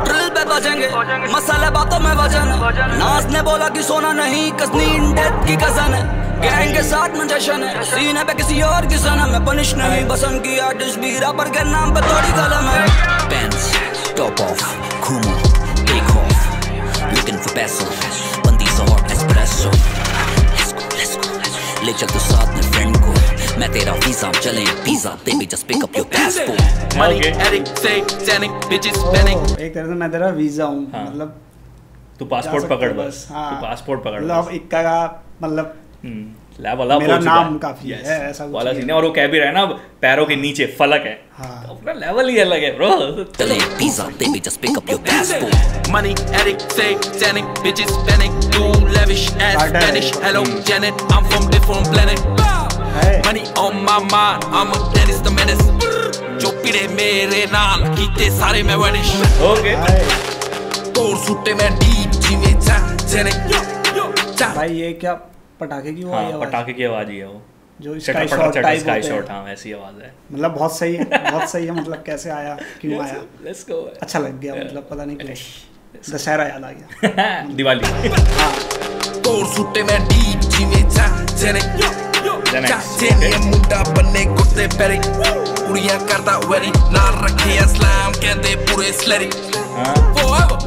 ड्रिल पे बजेंगे मसाले, बातों में वजन, नाज ने बोला कि सोना नहीं, कसनी इन डेथ की कजन है, गैंग के साथ में जश्न है, सीने पे किसी और की सनम है, बनिश नहीं बसन की आर्टिस्ट भी रैपर के नाम पे थोड़ी कलम है। पेंस, टॉप ऑफ, घूमो, टेक ऑफ, लुकिंग फॉर पैसो, बंदी so hot espresso. Let's go, ले चल तू साथ में फ्रेंड को, मैं तेरा वीजा चले pizza, baby just pick up your passport. Money addict से सैनिक बिचेस पैनिक, एक तरह से मैं तेरा वीजा हूं, मतलब तू पासपोर्ट पकड़ बस, तू पासपोर्ट पकड़। मतलब इक्का का मतलब लेवल अप, मेरा नाम काफी है, ऐसा वाला सीन है। और वो कह भी रहा है ना, पैरों के नीचे फलक है, तो अपना लेवल ही अलग है ब्रो। चले pizza, baby just pick up your passport. Money addict से सैनिक bitches panic, too lavish and Spanish, hello Janet, I am from different planet, money on my mind, I am a Dennis the menace, जो पीड़े मेरे नाल कीते सारे मैं वनिश। ओके तोर सुट्टे में डीप जी में जा जेनेट। भाई ये क्या पटाखे की वो आवाज, पटाखे की आवाज ही है वो, जो sky shot type sky shot, हां वैसी आवाज है। मतलब बहुत सही है, बहुत सही है। मतलब कैसे आया, क्यों आया, लेट्स गो, अच्छा लग गया, मतलब पता नहीं क्यों दशहरा याद आ गया, दिवाली। तोर सुट्टे में डीप जी में जा जेनेट, जेने मुंडा बन्ने कुत्ते पैरी, कुड़ियां करदा वेरी, नाल रखे इस्लाम कहंदे पूरे slurry. Forever,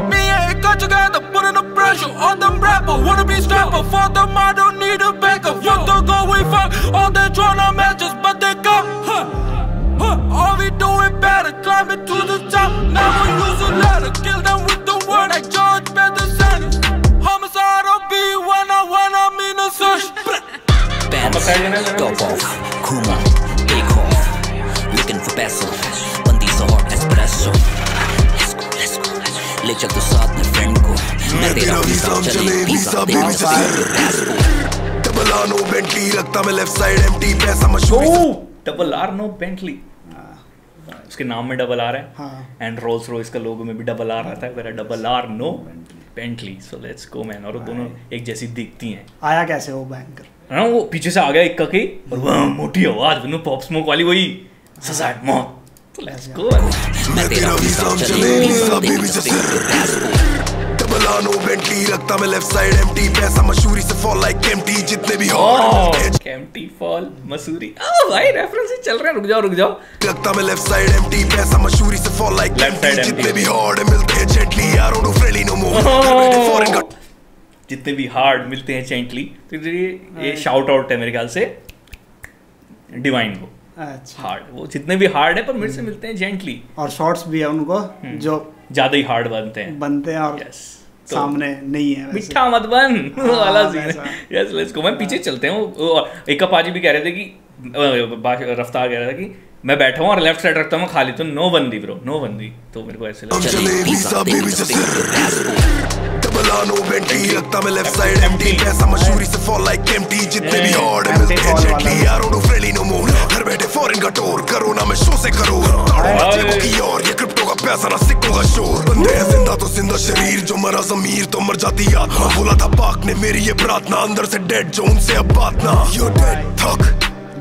me and it got together, putting the pressure on them rapper. Wanna be strapper, for them I don't need a backup. Fuck the go we fuck, all they tryna matches, but they come. All we doing better, climbing to the top. Now we use a ladder, kill them with the word like George Bethel Sanders. Homicide on B when I mean a search. Bands, top off, Kuma, take off, looking for peso. Bandi so hot espresso. ले चल तू साथ में फ्रेंड को, मैं तेरा वीजा चले pizza, baby just pick up your passport. Double R no Bentley, रखता मैं लेफ्ट साइड एम्प्टी, पैसा मशहूर। डबल आर नो बेंटली, उसके नाम में डबल आर है, एंड रोल्स रॉयस का लोगो में भी डबल आर आता है, मेरा double R no Bentley. So let's go man. और दोनों एक जैसी दिखती हैं। आया कैसे वो बैंकर, है ना, वो पीछे से आ गया इक्का की, और वह मोटी आवाज, दोनों पॉप स्मोक वाली, वही ससाट मौत। Let's go. मैं तेरा वीजा चले pizza, baby just pick up your passport. Double R no Bentley, रखता मैं लेफ्ट साइड एम्प्टी, पैसा मशहूरी से फॉल लाइक केम्प्टी, जितने भी हॉट केम्प्टी फॉल मसूरी। ओ भाई रेफरेंस चल रहे हैं, रुक जाओ। रखता मैं लेफ्ट साइड एम्प्टी, पैसा मशहूरी से फॉल लाइक केम्प्टी, जितने भी हॉट मिलते हैं gently, I don't do friendly no more. जितने भी हार्ड मिलते हैं जेंटली, तो ये शाउट आउट है मेरे ख्याल से डिवाइन को। अच्छा, हार्ड, वो जितने भी हार्ड है पर मेरे से मिलते हैं जेंटली, और शॉट्स भी है उनको जो ज्यादा ही हार्ड बनते हैं और तो सामने नहीं है, मिठा मत बन वाला सीन है। Yes let's go. मैं पीछे चलते हैं। एक पाजी भी कह रहे थे कि रफ्तार कह रहा था कि मैं बैठा हूँ और लेफ्ट साइड रखता हूँ खाली, तो नो बंदी ब्रो, नो बंदी। तो मेरे को ऐसे लगा नो बेंटी रखता मैं लेफ्ट साइड एम्प्टी, पैसा मशहूरी से फॉल लाइक एम्प्टी, जितने भी हॉर्ड मिलते हैं जेटली, यारों नो फ्रेंडली नो मोर, घर बैठे फॉरेन का टूर करो ना मैं शो से करो, ताड़ो की और ये क्रिप्टो का पैसा ना सिक्कों का शोर, बंदे हैं जिंदा तो जिंदा शरीर, जो मरा ज़मीर तो मर जाती आत्मा, बोला था पाक ने मेरी ये प्रार्थना, अंदर से डेड जो उनसे अब बात ना, यू डेड थक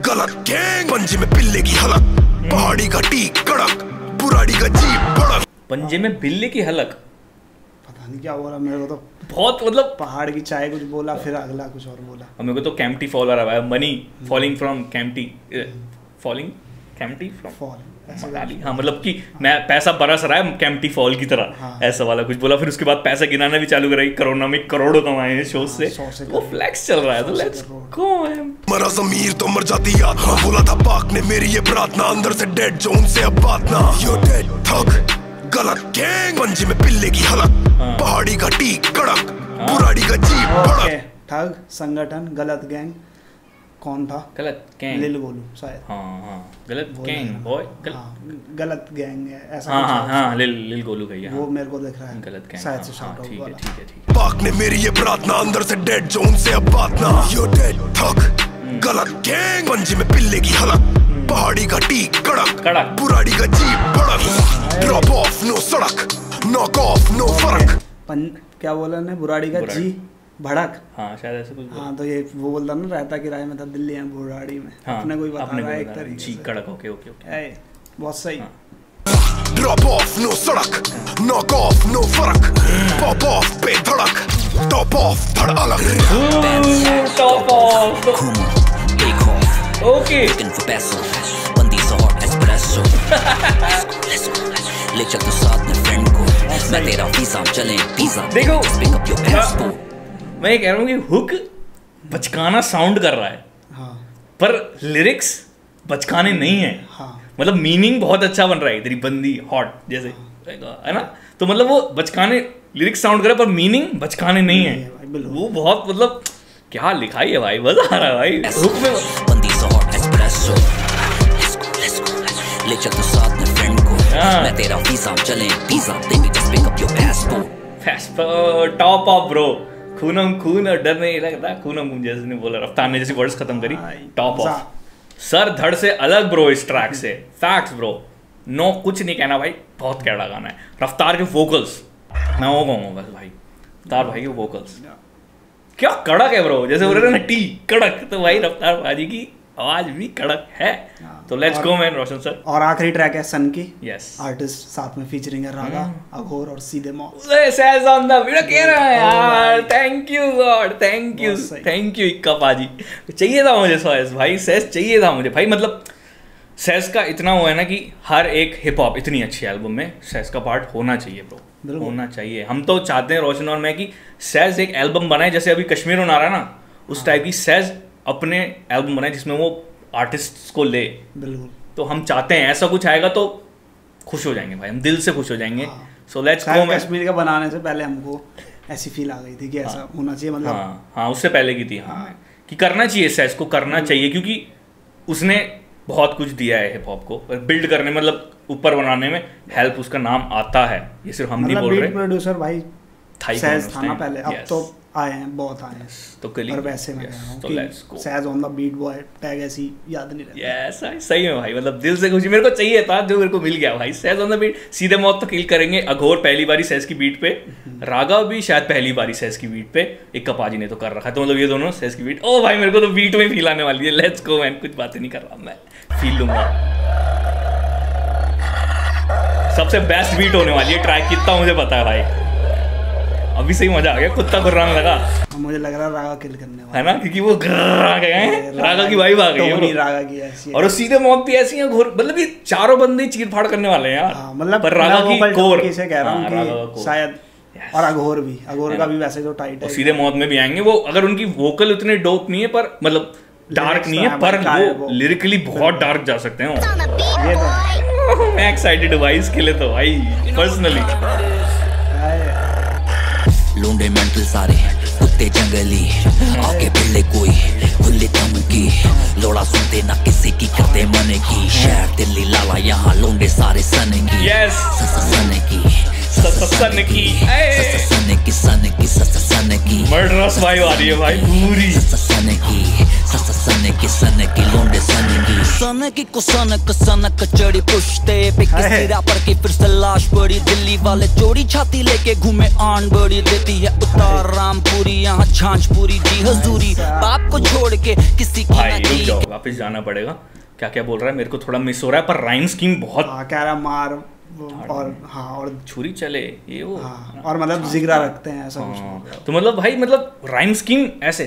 गलत गैंग, पंजे में बिल्ले की हलक, पहाड़ी का टीक कड़क, बुराड़ी का जीप भड़क, पंजे में बिल्ले की हलक, पता नहीं क्या बोला मेरे को, तो बहुत मतलब पहाड़ की चाय कुछ बोला, फिर अगला कुछ और बोला। मेरे को तो कैम्प्टी फॉल आ रहा है, money falling from Kempty, falling Kempty from fall, हाँ मतलब कि मैं पैसा बरस रहा है कैम्प्टी फॉल की तरह, हाँ। ऐसा वाला कुछ बोला। फिर उसके बाद पैसा गिनाना भी चालू करा, कोरोना में करोड़ों कमाए हैं शो से, वो फ्लैक्स चल रहा है, तो लेट्स गो मैन। मरा ज़मीर तो मर जाती आत्मा, बोला था पाक ने मेरी ये प्रार्थना, अंदर से डेड जो उनसे अब बात ना, यू डेड थक गलत गैंग, पंजे में बिल्ले की हलक, पहाड़ी का टीक कड़क, बुराड़ी का जीप भड़क, ठग संगठन गलत गैंग, कौन था? गलत गैंग, लिल गोलू शायद। हाँ गलत गैंग बॉय, गलत गैंग है ऐसा। हाँ लिल गोलू का वो मेरे को दिख रहा है गलत गैंग, शायद से शाउट आउट वाला। ठीक है। पाक ने मेरी ये प्रार्थना, अंदर से डेड जो उनसे अब बात ना, यू डेड थक गलत गैंग, पंजे में बिल्ले की हलक, पहाड़ी का टीक कड़क, बुराड़ी का जीप भड़क, ड्रॉप ऑफ नो सड़क, नॉक ऑफ नो फर्क, क्या बोला ने, बुराड़ी का जी भड़क, हाँ शायद ऐसे कुछ। हाँ तो ये वो बोलता ना, रहता किराए में था दिल्ली में बुराड़ी में, अपने कोई बता रहा है एक तरीके जी कड़क। ओके बहुत सही। ड्रॉप ऑफ नो सड़क, नॉक ऑफ नो फर्क, पॉप ऑफ पे धड़क, टॉप ऑफ धड़ अलग, टॉप ऑफ ओके, बंदी सा हॉट एस्प्रेसो, ले चल तू साथ में फ्रेंड को, मैं तेरा वीज़ा चले पिज़्ज़ा, देखो पिक अप योर पासपोर्ट। मैं ये कह रहा हूँ कि हुक बचकाना साउंड कर रहा है, पर लिरिक्स बचकाने नहीं है, मतलब मीनिंग बहुत अच्छा बन रहा है, तेरी बंदी हॉट जैसे है ना, तो मतलब वो बचकाने लिरिक्स साउंड कर रहा है पर मीनिंग बचकाने नहीं है, वो बहुत मतलब क्या लिखाई है भाई, मजा आ रहा है भाई हुक में। बंदी सा हॉट एस्प्रेसो, ले चल तू साथ में फ्रेंड को, मैं तेरा वीज़ा चले pizza, baby just pick up your passport, top of bro, खूनम खून और डर नहीं लगता, खूनम खून जैसे नहीं बोला रफ्तार ने, जैसी वर्ड्स खत्म करी, टॉप ऑफ, सर धड़ से अलग ब्रो इस ट्रैक से, फैक्ट्स ब्रो, नो कुछ नहीं कहना भाई, बहुत कैड़ा गाना है। रफ्तार के वोकल्स मैं वो कहूँगा बस भाई, रफ्तार भाई के वोकल्स क्या कड़क है ब्रो, जैसे बोल रहे ना टी कड़क, तो भाई रफ्तार भाजी की आवाज भी कड़क है। तो let's go man Roshan sir. और आखिरी ट्रैक है सन की, यस आर्टिस्ट साथ में फीचरिंग है रागा, अघोर और सीधे मौत। सैज ऑन द वीडियो कह रहा है यार, thank you God, thank you इक्का पाजी, चाहिए था मुझे सैज भाई, सैज चाहिए था मुझे भाई, मतलब सैज का इतना हुआ है ना कि हर एक हिप हॉप इतनी अच्छी एल्बम में सैज का पार्ट होना चाहिए ब्रो, होना चाहिए। हम तो चाहते हैं रोशन और मैं कि सैज एक एल्बम बनाए, जैसे अभी कश्मीर में आ रहा है ना, उस टाइप की सैज अपने एल्बम बनाए जिसमें वो आर्टिस्ट को ले, बिल्कुल। तो हम चाहते हैं ऐसा कुछ आएगा तो खुश हो जाएंगे भाई, हम दिल से खुश हो जाएंगे। सो लेट्स गो। कश्मीर का बनाने से पहले हमको ऐसी फील आ गई थी कि ऐसा होना चाहिए, मतलब हाँ उससे पहले की थी कि करना चाहिए, सैज को करना चाहिए, क्योंकि उसने बहुत कुछ दिया है हिप हॉप को बिल्ड करने, मतलब ऊपर बनाने में हेल्प, उसका नाम आता है, ये सिर्फ हम नहीं बोल रहे। प्रोड्यूसर भाई सैज था ना पहले, अब तो आए हैं, बहुत आए हैं, तो और वैसे मैं कह रहा हूं कि says on the beat boy tag ऐसी याद नहीं रहती। यस सही है भाई, मतलब दिल से खुशी मेरे को चाहिए था, जो मेरे को मिल गया भाई। सैज ऑन द बीट, सीधे मौत तो किल करेंगे, अघोर पहली बारी सैज की बीट पे, रागा भी शायद पहली बारी सैज की बीट पे, एक कपाजी ने तो कर रखा है, तो मतलब ये दोनों सैज की बीट। ओ भाई मेरे को तो बीट में फील आने वाली है, लेट्स गो मैन, कुछ बातें नहीं कर रहा मैं, फील लूंगा। सबसे बेस्ट बीट होने वाली है ट्रैक, कितना मुझे पता है भाई, अभी सही मजा आ गया, कुत्ता गुर्राने लगा, मुझे लग रहा है रागा किल करने वाला है ना, क्योंकि वो आ गए हैं, रागा की वाइब आ गई है, रागा की ऐसी, और सीधे मौत भी ऐसी है, मतलब ये चारों बंदे चीर फाड़ करने वाले हैं यार, मतलब पर रागा की कोर से कह रहा हूं कि शायद, और अघोर भी, अघोर का भी वैसे जो टाइट है, सीधे मौत में भी आएंगे वो, अगर उनकी वोकल उतने डोप नहीं है, पर मतलब डार्क नहीं है, पर वो लिरिकली बहुत डार्क जा सकते हैं। ये तो मैं एक्साइटेड हूं भाई इसके लिए, तो भाई पर्सनली लूंडे मेंटल सारे कुत्ते जंगली, आके पिल्ले कोई खुले ले दम की, लोड़ा सुनते ना किसी की करते मन की, शहर दिल्ली लाला यहाँ लोंडे सारे सन की, सन की मर्डरस वाइब आ रही है भाई पूरी, सनकी को सनक चढ़ी पुश्ते पे किसी रैपर की फिर से लाश पड़ी, दिल्ली वाले चोरी छाती लेके घूमे आन बड़ी, देती है उतार रामपुरी यहाँ झांझ पूरी जी हजूरी, बाप को छोड़ के किसी की भाई रुक जाओ, वापस जाना पड़ेगा। क्या क्या बोल रहा है, मेरे को थोड़ा मिस हो रहा है, पर राइम स्कीम बहुत कह रहा मार और हाँ और छुरी चले ये वो हाँ, और मतलब जिगरा रखते हैं ऐसा कुछ। तो मतलब भाई मतलब राइम स्कीम ऐसे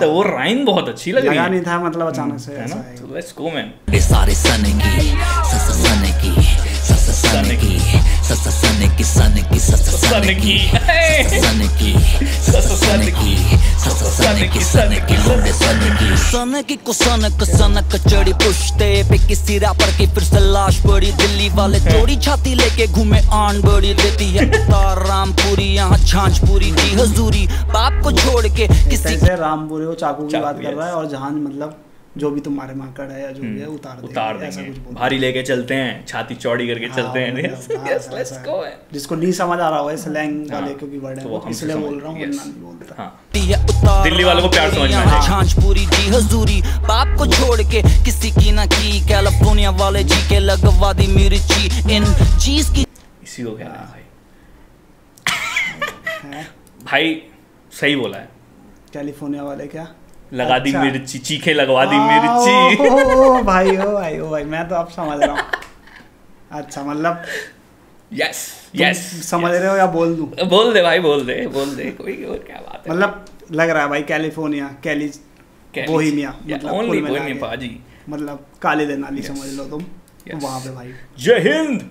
वो राइम बहुत अच्छी लग रही है, लगा नहीं था मतलब अचानक से है ना। तो लेट्स गो मैन। सारे सनकी को सनक चढ़ी पुश्ते पे किसी रैपर की फिर से लाश पड़ी, दिल्ली वाले चोरी छाती लेके घूमे आन बड़ी, देती है उतार रामपुरी यहाँ झांझ पूरी जी हजूरी, बाप को छोड़ के किसी से रामपुरी वो चाकू की बात कर रहा है, और झांझ मतलब जो भी तुम्हारे माकड़ है या जो भी है उतार देंगे, भारी लेके चलते हैं, छाती चौड़ी करके चलते हैं। जिसको नहीं समझ आ रहा हो स्लैंग वाले क्योंकि वर्ड है इसलिए बोल रहा हूँ, वरना नहीं बोलता। दिल्ली वालों को प्यार समझ में आया, झांझ पूरी जी हजूरी, बाप को छोड़ के किसी की ना की, कैलिफोर्निया वाले जी के लगवा दी मिर्ची इन चीज की, इसी को कहना है भाई। भाई सही बोला है, कैलिफोर्निया वाले क्या लगा दी मिर्ची, चीखे लगवा दी मिर्ची। ओ भाई मैं तो अब समझ रहा हूँ। अच्छा मतलब यस समझ रहे हो या बोल दूं? बोल दे भाई, बोल दे कोई और क्या बात है। मतलब लग रहा है भाई कैलिफोर्निया बोहेमिया मतलब काले देनाली समझ लो तुम वहाँ पे भाई। जय हिंद,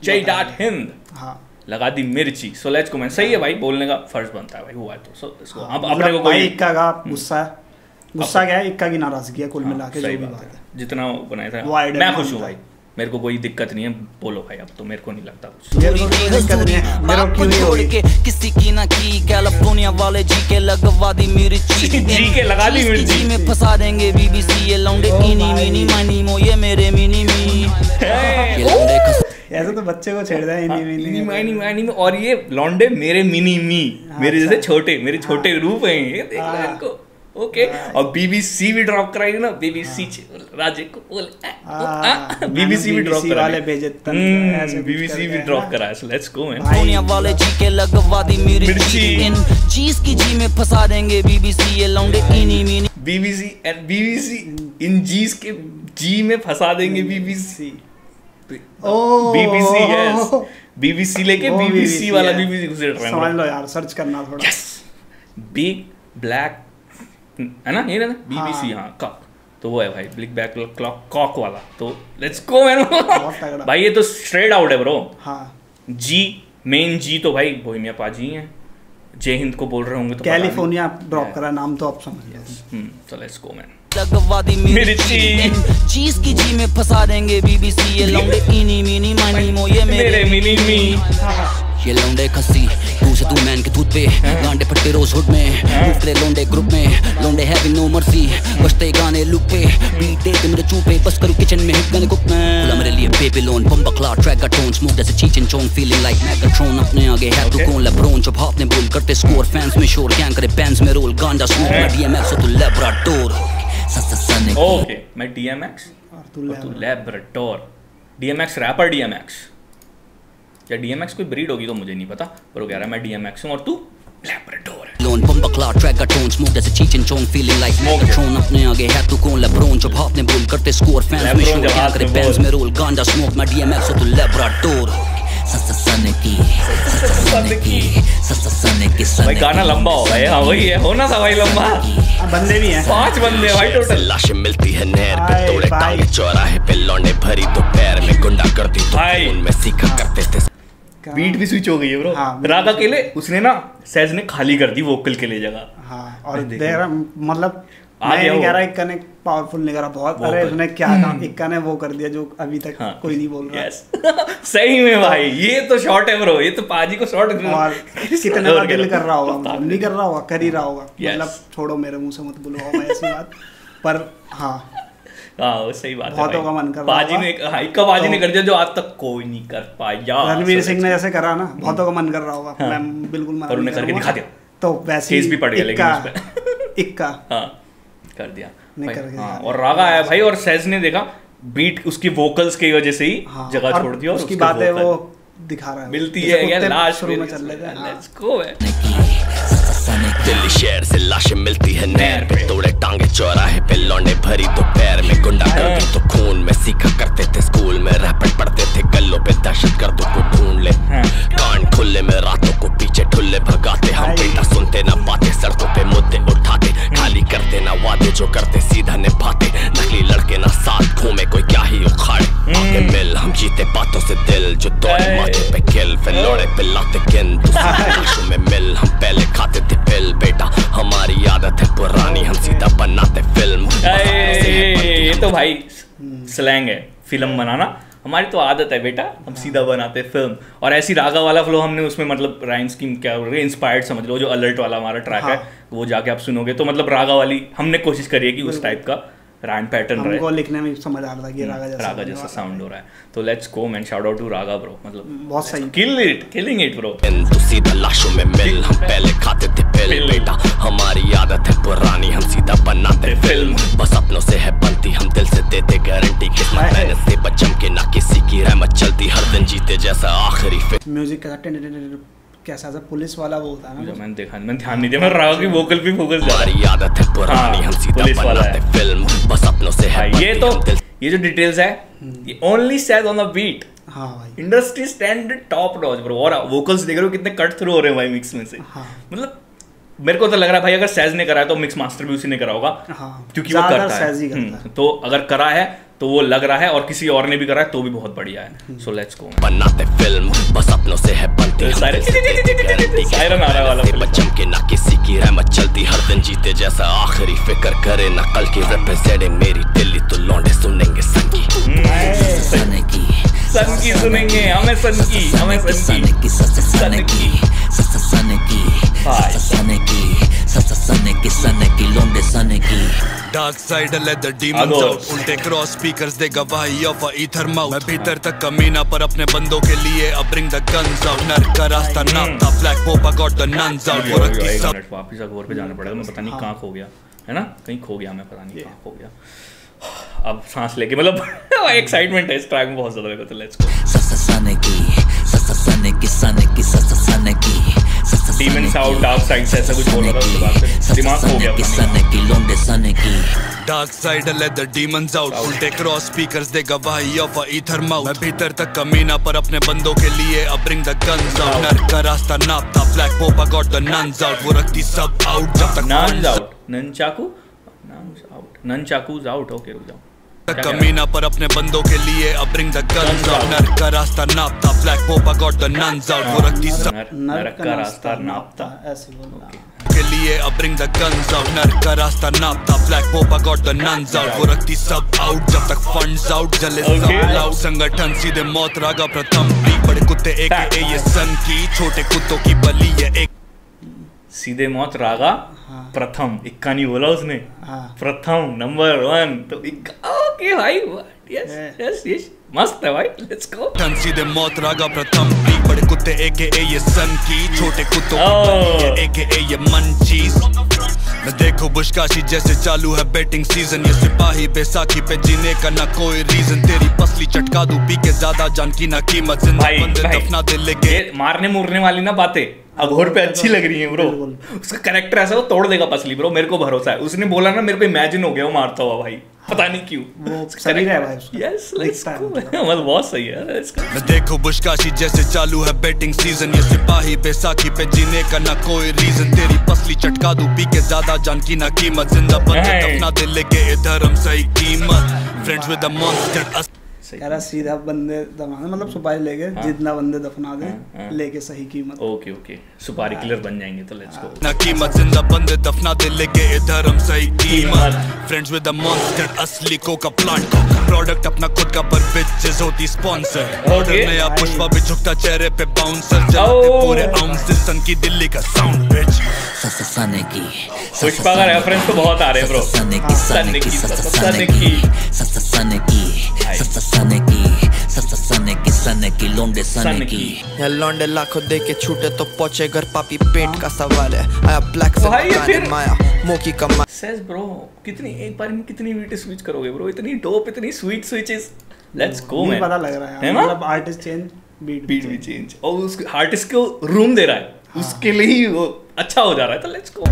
जय डाट हिंद। हाँ लगा दी मिर्ची। सो लेट्स गो मैन। सही है भाई, बोलने का फर्ज बनता है भाई, हुआ है तो। सो इसको अब अपने को कोई इक्का का गुस्सा क्या है, इक्का की नाराजगी है कुल मिला के, जो भी बात है जितना बनाया था मैं खुश हूँ भाई, मेरे को कोई दिक्कत नहीं है। बोलो भाई, अब तो मेरे को नहीं लगता कुछ। मेरे को कोई दिक्कत नहीं है, मेरे को क्यों छोड़ के किसी की ना की, कैलिफोर्निया वाले जी के लगवा दी मिर्ची, जी के लगा दी मिर्ची में फंसा देंगे बीबीसी, ये लौंडे इनी मिनी मानी मो, ये मेरे मिनी मी। ऐसे तो बच्चे को छेड़ दे इनी मानी में, और ये लौंडे मेरे मिनी मी, मेरे जैसे छोटे, मेरे छोटे रूप हैं ये, देख लो इनको। ओके, और बीबीसी भी ड्रॉप कराएगी ना, बीबीसी राजे को बोल, बीबीसी भी ड्रॉप वाले भेजे, बीबीसी भी ड्रॉप करा है। सो लेट्स गो मैन। दुनिया वाले जी के लगवा दी मिर्ची, इन चीज की जी में फंसा देंगे बीबीसी, ये लौंडे इनी मिनी। बीबीसी इन जीज के जी में फंसा देंगे बीबीसी। बीबीसी यस, बीबीसी लेके बीबीसी वाला बीबीसी घुसे समझ लो यार, सर्च करना थोड़ा। यस, बिग ब्लैक है ना, ये ना बीबीसी। हाँ कॉक, तो वो है भाई बिग ब्लैक क्लॉक कॉक वाला। तो लेट्स गो मैन भाई, ये तो स्ट्रेट आउट है ब्रो। हाँ जी, मेन जी तो भाई बोहेमिया पाजी हैं, जय हिंद को बोल रहे होंगे तो कैलिफोर्निया ड्रॉप करा नाम तो आप समझ लो। तो लेट्स गो मैन। लगवा दी मिर्ची, चीज की जी में फंसा देंगे बीबीसी, ये लौंडे इनी मिनी मानी मो, ये मेरे मिनी मी। ये लौंडे खस्सी तू से तू मैन के दूध पे, गांडे फट्टे रोज हुड में, मुफ्तले लौंडे ग्रुप में, लौंडे हैविंग नो मर्सी, बजते गाने लुक पे, बीट देते मेरे चूपे, बस करूं किचन में हिट गाने कुक में। खुला मेरे लिए बेबीलोन, बम्बा क्लाउड ट्रैक का टोन, स्मूथ जैसे चीच एंड चोंग, फीलिंग लाइक मैगाट्रॉन, अपने आगे है तू कौन लेब्रोन, जब हाथ ने बोल करते स्कोर, फैंस में शोर, क्या करे बैंड्स में रोल, गांजा स्मोक, मैं डीएमएक्स और तू लैब्राडोर। ओके, मैं डीएमएक्स और तू लैब्राडोर। डीएमएक्स रैपर डीएमएक्स, या डीएमएक्स कोई ब्रीड होगी तो मुझे नहीं पता, पर वो कह रहा है मैं डीएमएक्स हूं और तू लैब्राडोर। लोन बम्बा क्लाउड ट्रैक का टोन, स्मोक जैसे चीच एंड चोंग, फीलिंग लाइक मैगाट्रॉन, अपने आगे है तू कौन लेब्रोन, जब हाथ ने बोल करते स्कोर, फैंस में शोर, क्या करे बैंड्स में रोल, गांजा स्मोक, मैं डीएमएक्स और तू लैब्राडोर। भाई गाना लंबा हो भाई। हाँ वही है, होना था भाई लंबा। बंदे भी हैं, 5 बंदे भाई टोटल। लाशें मिलती है नहर पे, तोड़े टांगे चौराहे पे, लौंडे भरी तो पैर में, गुंडा करती तो उनमें सीखा करते थे। बीट भी स्विच हो गई है ब्रो। हाँ, रागा के लिए उसने ना सहज ने खाली कर दी वोकल के लिए जगह। हाँ, और मतलब आ मैं गया नहीं वो। कह रहा इक्का ने पावरफुल नहीं करा बहुत, अरे उसने क्या काम, इक्का ने वो कर दिया जो अभी तक कोई नहीं बोल रहा। Yes. सही में भाई ये तो शॉट है ब्रो, ये तो पाजी को शॉट और कितने का दिल कर रहा होगा, मतलब नहीं कर रहा होगा, कर ही रहा होगा। मतलब छोड़ो मेरे मुंह से मत बुलवाओ ऐसी बात, पर हाँ वो सही बात है बहुतों का मन कर रहा पाजी ने, हाँ इक्का पाजी ने कर दिया जो आज तक कोई नहीं कर पाया। रणवीर सिंह ने जैसे करा ना, बहुतों का मन कर रहा होगा, मैं बिल्कुल मना पर उन्हें करके दिखा दिया, तो वैसे केस भी पड़ गया लेकिन उस पे। इक्का हाँ कर दिया नहीं भाई, करके हाँ, दिखा और रागा आया भाई, और सहज ने देखा बीट उसकी वोकल्स की वजह से ही जगह छोड़ दिया, और उसकी बातें वो दिखा रहा है, मिलती है यार लाश शुरू में चल रहे थे। लेट्स गो दिल्ली शहर से लाशें मिलती है नहर पे, तोड़े टांगे चौराहे पे, लौंडे भरी दोपहर में, गुंडा गर्दी तो खून में सीखा करते थे स्कूल में, रैपेट पढ़ते थे गल्लों पे, दहशत गर्दों को ढूंढ ले, कान खुले में रातों को पीछे ठुल्ले भगाते, हम बेटा सुनते ना बातें, सड़कों पे मुद्दे उठाते, खाली करते ना वादे जो करते सीधा निभाते, नकली लड़के ना साथ घूमे कोई क्या ही उखाड़े, आगे मिल हम जीते बातों से दिल जो दौड़े माथे पे किल, फिर लौड़े पे लाते गिन, दूसरे में मिल हम पहले खाते थे पिल, बेटा हमारी आदत है पुरानी, हम सीधा बनाते फिल्म। ये तो भाई स्लैंग है, फिल्म बनाना हमारी तो आदत है बेटा, हम सीधा बनाते फिल्म। और ऐसी रागा वाला फ्लो हमने उसमें मतलब राइम स्कीम क्या बोल रहे, इंस्पायर्ड समझ लो, जो अलर्ट वाला हमारा ट्रैक है वो जाके आप सुनोगे तो मतलब रागा वाली हमने कोशिश करी है कि उस टाइप का राइम पैटर्न रहे, हमको लिखने में समझ आ रहा था कि रागा जैसा साउंड हो रहा है। तो let's go man, shout out to Raga bro, मतलब बहुत सही, किलिंग इट ब्रो। तू सीधा लाशों में मिल, हम पहले खाते थे पिल, बेटा हमारी आदत है पुरानी, हम सीधा बनाते फिल्म, बस अपनों से है बनती, हम दिल से देते गारंटी, किस्मत मेहनत से बचम के ना किसी की रहमत चलती, हर दिन जीते जैसा आखिरी फिल्म। म्यूजिक कैसा सा पुलिस वाला वो होता है ना, मैंने देखा, मैंने ध्यान नहीं दिया, मैं रागा की वोकल पे फोकस कर रहा। हमारी आदत है पुरानी, हम सीधा बनाते फिल्म, बस अपनों से है ये तो ये जो डिटेल्स है ये only said on the beat. हाँ भाई industry standard top notch bro, और वोकल्स देख रहे हो कितने कट थ्रू हो रहे हैं भाई मिक्स में से। मतलब मेरे को तो लग रहा है भाई अगर सहज ने करा है तो मिक्स मास्टर भी उसी ने करा होगा, क्योंकि वो करता है। तो अगर करा है तो वो लग रहा है, और किसी और ने भी करा है तो भी बहुत बढ़िया है। सो लेट्स गो। बनाते फिल्म बस अपनों से है बनती, सायरन आ रहा वाला बच्चम के ना किसी की रहमत चलती, हर दिन जीते जैसा आखिरी फिक्र करे ना कल की, रिप्रेजेंटिंग मेरी दिल्ली तो लौंडे सुनेंगे सन की सुनेंगे, हमें सन की dark side let the demons out, उल्टे क्रॉस स्पीकर्स दे गवाही ऑफ अ ईथर माउथ, मैं भीतर तक कमीना पर अपने बंदों के लिए अब ब्रिंग द गन्स आउट, नर का रास्ता नापता, black popa got the nuns out, वो रखती सब। वापस अखबार पे जाना पड़ेगा, मैं पता नहीं कहाँ खो गया है ना, कहीं खो गया, मैं पता नहीं कहाँ खो गया। अब सांस लेके मतलब एक्साइटमेंट है इस ट्रैक में बहुत ज्यादा मेरे को, तो let's go. Demons out dark side से ऐसा कुछ बोल रहा था, उसके बाद फिर दिमाग हो गया। Dark side let the demons out, उल्टे क्रॉस स्पीकर्स दे गवाही ऑफ अ ईथर माउथ, मैं भीतर तक कमीना पर अपने बंदों के लिए अब ब्रिंग द गन्स आउट, नर का रास्ता नापता, black popa got the nuns out, वो रखती सब आउट जब तक nuns out, nunchucks out. Okay रुक जाओ। कमीना पर अपने बंदों के लिए अब ब्रिंग द गन्स आउट, नर का रास्ता नापता, black popa got the nuns out, वो रखती सब नर का रास्ता नापता, ऐसे बोलना के लिए अब ब्रिंग द गन्स आउट, नर का रास्ता नापता, black popa got the nuns out, वो रखती सब आउट जब तक फंड्स आउट, जले सब लाउड, संगठन सीधे मौत रागा प्रथम, बड़े कुत्ते एक ये सन की, छोटे कुत्तों की बलि है एक सीधे मौत रागा प्रथम, इक्का नहीं बोला उसने, प्रथम नंबर 1, तो इक्का ओके भाई, यस मस्त है भाई, लेट्स गो। सीधे मौत रागा प्रथम, बड़े कुत्ते एके ये सन की, छोटे कुत्तों की एके ये मंचीज, मैं देखो बुशकाशी जैसे चालू है बैटिंग सीजन, ये सिपाही बैसाखी पे जीने का ना कोई रीजन, तेरी पसली चटका दूं पी के ज्यादा जान की ना कीमत, जिंदा बंदे दफना दे लेके, मारने मुरने वाली ना बातें अघोर पे अच्छी लग रही है ब्रो, उसका कैरेक्टर ऐसा वो तोड़ देगा पसली ब्रो, मेरे को भरोसा है। उसने बोला ना मेरे को इमेजिन हो गया वो मारता हुआ भाई, पता नहीं क्यों वो सही है भाई उसका। यस लेट्स गो, मतलब बहुत सही है, लेट्स गो। मैं देखो बुशकाशी जैसे चालू है बैटिंग सीजन, ये सिपाही बैसाखी पे जीने का ना कोई रीजन, तेरी पसली चटका दूं पी के ज्यादा जान की ना कीमत, जिंदा बंदे दफना दे लेके इधर हम सही कीमत, फ्रेंड्स विद द मॉन्स्टर सही। कह रहा सीधा बंदे दफना दे, मतलब सुपारी लेके जितना बंदे दफना दे लेके सही कीमत। ओके ओके, सुपारी किलर बन जाएंगे तो लेट्स गो। ना कीमत जिंदा बंदे दफना दे लेके इधर हम सही कीमत। फ्रेंड्स विद द मॉन्स्टर असली कोका प्लांट प्रोडक्ट अपना खुद का पर बिचेस होती स्पॉन्सर। ऑर्डर नया पुष्पा भी झुकता चेहरे पे बाउंसर चलते पूरे आउंसेस सन की दिल्ली का साउंड बिच। सने की पुष्पा का रेफरेंस तो बहुत आ रहे हैं ब्रो। सने की सने की सने की सने की सने की लोंडे सने की। ये लोंडे लाखों दे के छूटे तो पहुंचे घर पापी पेट का सवाल है। आया ब्लैक से मकान माया मोकी कमा। सेज ब्रो कितनी एक बार में कितनी बीट स्विच करोगे ब्रो? इतनी डोप इतनी sweet switches. Let's go man. पता लग रहा है मतलब आर्टिस्ट चेंज बीट भी चेंज और उस आर्टिस्ट को रूम दे रहा है उसके लिए ही वो अच्छा हो जा रहा है तो लेट्स गो।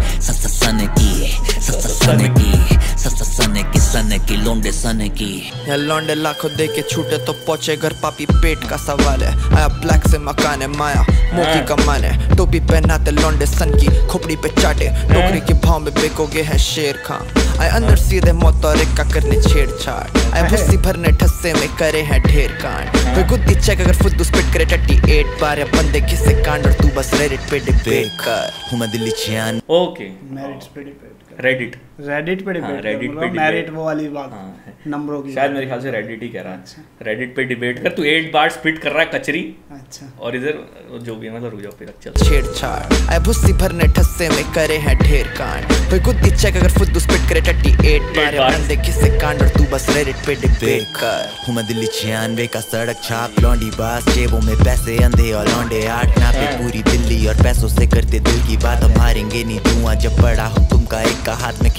सने की लोंडे सने की। ये लोंडे लाखों दे के छूटे तो पहुंचे घर पापी पेट का सवाल है। आया ब्लैक से मकान है माया मोकी कमाने टोपी पहनाते लोंडे सन की खोपड़ी पे चाटे नौकरी के भाव में बेकोगे हैं शेर खान। आए अंदर सीधे मौत और एक का करने छेड़छाड़। आए भुस्सी भरने ठस्से में करे हैं ढेर कांड। कोई गुद्दी चेक अगर फुद्दू स्पिट करे 38 बार या बंदे किसे कांड और तू बस रेडिट पे डिबेट कर। हूँ मैं दिल्ली चियान। ओके मेरिट्स पे डिबेट रेडिट पे डिबेट रेडिट मेरिट वो वाली बात नंबरों की शायद मेरे ख्याल से रेडिट ही कह रहा है। रेडिट पे डिबेट कर तू 8 बार स्पिट कर रहा है कचरी। अच्छा और इधर जो भी है मतलब रुक जाओ फिर चल। छेड़छाड़ आए भुस्सी भरने ठस्से में करे हैं ढेर कांड। कोई गुद्दी चेक अगर फुद्दू स्पिट करे 38 बार या बंदे किसे कांड और तू बस रेडिट पे डिबेट कर। हूँ मैं दिल्ली 96 का सड़क छाप लौंडी बास जेबों में पैसे अंधे और लौंडे 8 नापे पूरी दिल्ली और पैसों से करते दिल की बात। हम हारेंगे नहीं धुआं जब बड़ा हुक्म का एक का हाथ में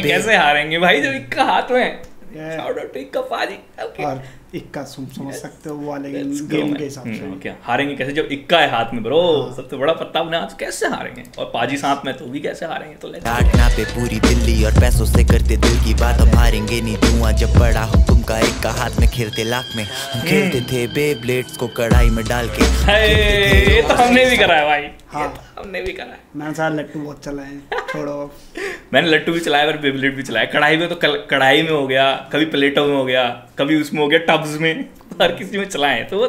कैसे हारेंगे भाई जब इक्का हाथ में। शाउट आउट टू इक्का पाजी। और इक्का समझ सकते हो वो वाले गेम के हिसाब से क्या हारेंगे कैसे जब इक्का है हाथ में ब्रो। सबसे बड़ा पत्ता बना आज कैसे हारेंगे और पाजी साथ में तो भी कैसे हारेंगे। तो डांटना पे पूरी दिल्ली और पैसों से करते दिल की बात। हम हारेंगे नहीं धुआं जब बड़ा हुक्म का एक का हाथ में खेलते लाख में। हम खेलते थे बेब्लेड्स को कढ़ाई में डाल के। ये तो हमने भी करा है भाई। हाँ हमने भी करा है। मैंने सारा लट्टू बहुत चलाए छोड़ो। मैंने लट्टू भी चलाया और बेब्लेड भी चलाया। कढ़ाई में तो कढ़ाई में हो गया कभी प्लेटों में हो गया कभी उसमें हो गया टब्स में हर किसी में चलाए तो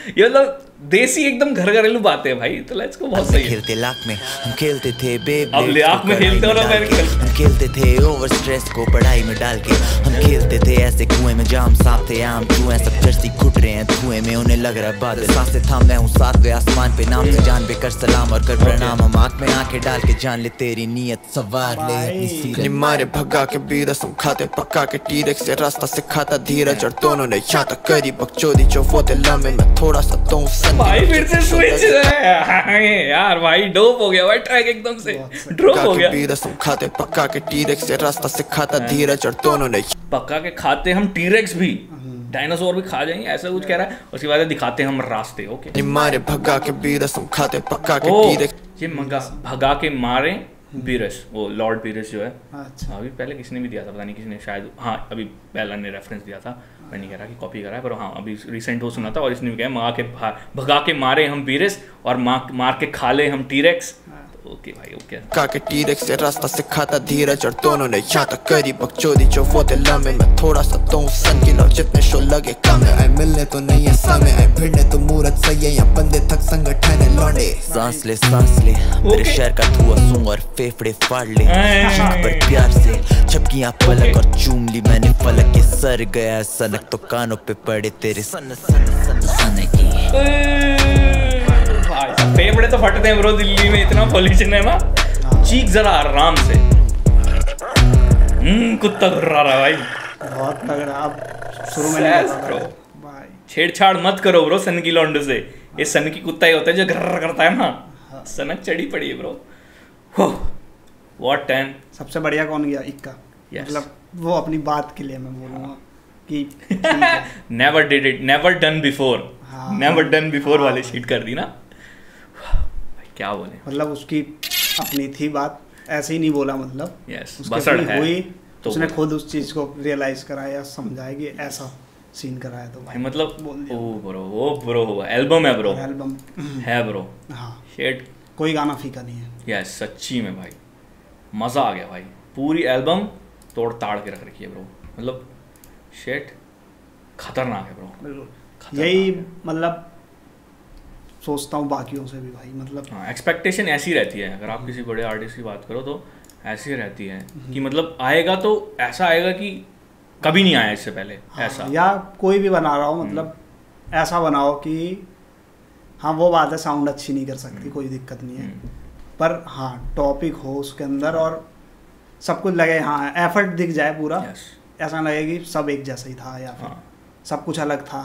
ये मतलब देसी एकदम घर घरेलू बातें हैं भाई। तो लेट्स को बहुत सही है। खेलते लाख में हम खेलते थे अब लाख में खेलते हो ना हम खेलते थे ओवर स्ट्रेस को पढ़ाई में डाल के। हम खेलते थे ऐसे कुएं में जाम सांप थे आम चूहे सब जर्सी घुट रहे हैं धुएं में उन्हें लग रहा बादल सांसें थाम मैं हूँ सातवें आसमान पे नाम से जान पे कर सलाम और कर प्रणाम। हम आँख में आंखें डाल के जान ले तेरी नीयत सवार ले अपनी सीरत। मारे भगा के बीरस हम खाते पक्का के टीरेक्स से रास्ता सिखाता धीरज और दोनों ने यहाँ तक करी बकचोदी जो वो लम्हे में थोड़ा सा तो भाई फिर से स्विच है यार भाई डोप हो गया भाई ट्रैक एकदम से ड्रॉप हो गया। बीरस हम खाते पक्का के टीरेक्स से रास्ता सिखाता धीरज और दोनों ने पक्का के खाते हम टीरेक्स भी डायनासोर भी खा जाएंगे ऐसा कुछ कह रहा है। उसके बाद दिखाते हम रास्ते। ओके मारे भगा के बीरस हम खाते पक्का के टीरेक्स। ये भगा के मारे बीरस वो लॉर्ड बीरस जो है। अच्छा अभी पहले किसने भी दिया था पता नहीं किसने शायद हाँ अभी पहला ने रेफरेंस दिया था। मैं नहीं कह रहा कि कॉपी करा है पर हाँ अभी रिसेंट वो सुना था और इसने भी कहा भगा के मारे हम बीरस और मार के खा ले हम टीरेक्स। ओके भाई ओके काके टीरेक्स से रास्ता सिखाता धीरज और दोनों ने यहाँ तक करी बकचोदी जो वो लम्हे में थोड़ा सा तो सन की लो जितने शो लगे काम आए मिलने तो नहीं है सामने आए भिड़ने तो मूरत सही है या बंदे थक संगठन है लौंडे। सांस ले मेरे शहर का धुआं सूंघ और फेफड़े फाड़ ले पर प्यार से छपकियां पलक और चूम ली मैंने फलक के सर गया सनक तो कानों पे पड़े तेरे सने की। फेफड़े तो फटते हैं ब्रो दिल्ली में इतना पॉल्यूशन है ना। चीख जरा आराम से कुत्ता घुर्रा रहा भाई बहुत तगड़ा। अब शुरू में ब्रो छेड़छाड़ मत करो ब्रो सन की लौंडे से। ये सन की कुत्ता ही होता है जो घर्र करता है ना। सनक चढ़ी पड़ी है ब्रो। व्हाट टाइम सबसे बढ़िया कौन गया इक्का। मतलब वो अपनी बात के लिए मैं बोलूँगा कि never did it never done before never done before वाली शीट कर दी ना। क्या बोले मतलब उसकी अपनी थी बात ऐसे ही नहीं बोला मतलब बसड़ है हुई तो उसने खुद उस चीज को रियलाइज कराया समझाया कि ऐसा सीन कराया तो भाई मतलब ओ ब्रो एल्बम है ब्रो एल्बम है ब्रो। हाँ शेट कोई गाना फीका नहीं है। यस सच्ची में भाई मजा आ गया भाई। पूरी एल्बम तोड़ ताड़ के रख रखी है ब्रो। मतलब शेट खतरनाक है ब्रो। बिल्कुल यही मतलब सोचता हूँ बाकियों से भी भाई, मतलब हाँ एक्सपेक्टेशन ऐसी रहती है, अगर आप किसी बड़े आर्टिस्ट की बात करो तो ऐसी रहती है कि मतलब आएगा तो ऐसा आएगा कि कभी नहीं आया इससे पहले। हाँ, ऐसा या कोई भी बना रहा हो मतलब ऐसा बनाओ कि हाँ वो बात है साउंड अच्छी नहीं कर सकती, कोई दिक्कत नहीं है, पर हाँ टॉपिक हो उसके अंदर और सब कुछ लगे, हाँ एफर्ट दिख जाए पूरा, ऐसा लगे कि सब एक जैसा ही था या फिर सब कुछ अलग था,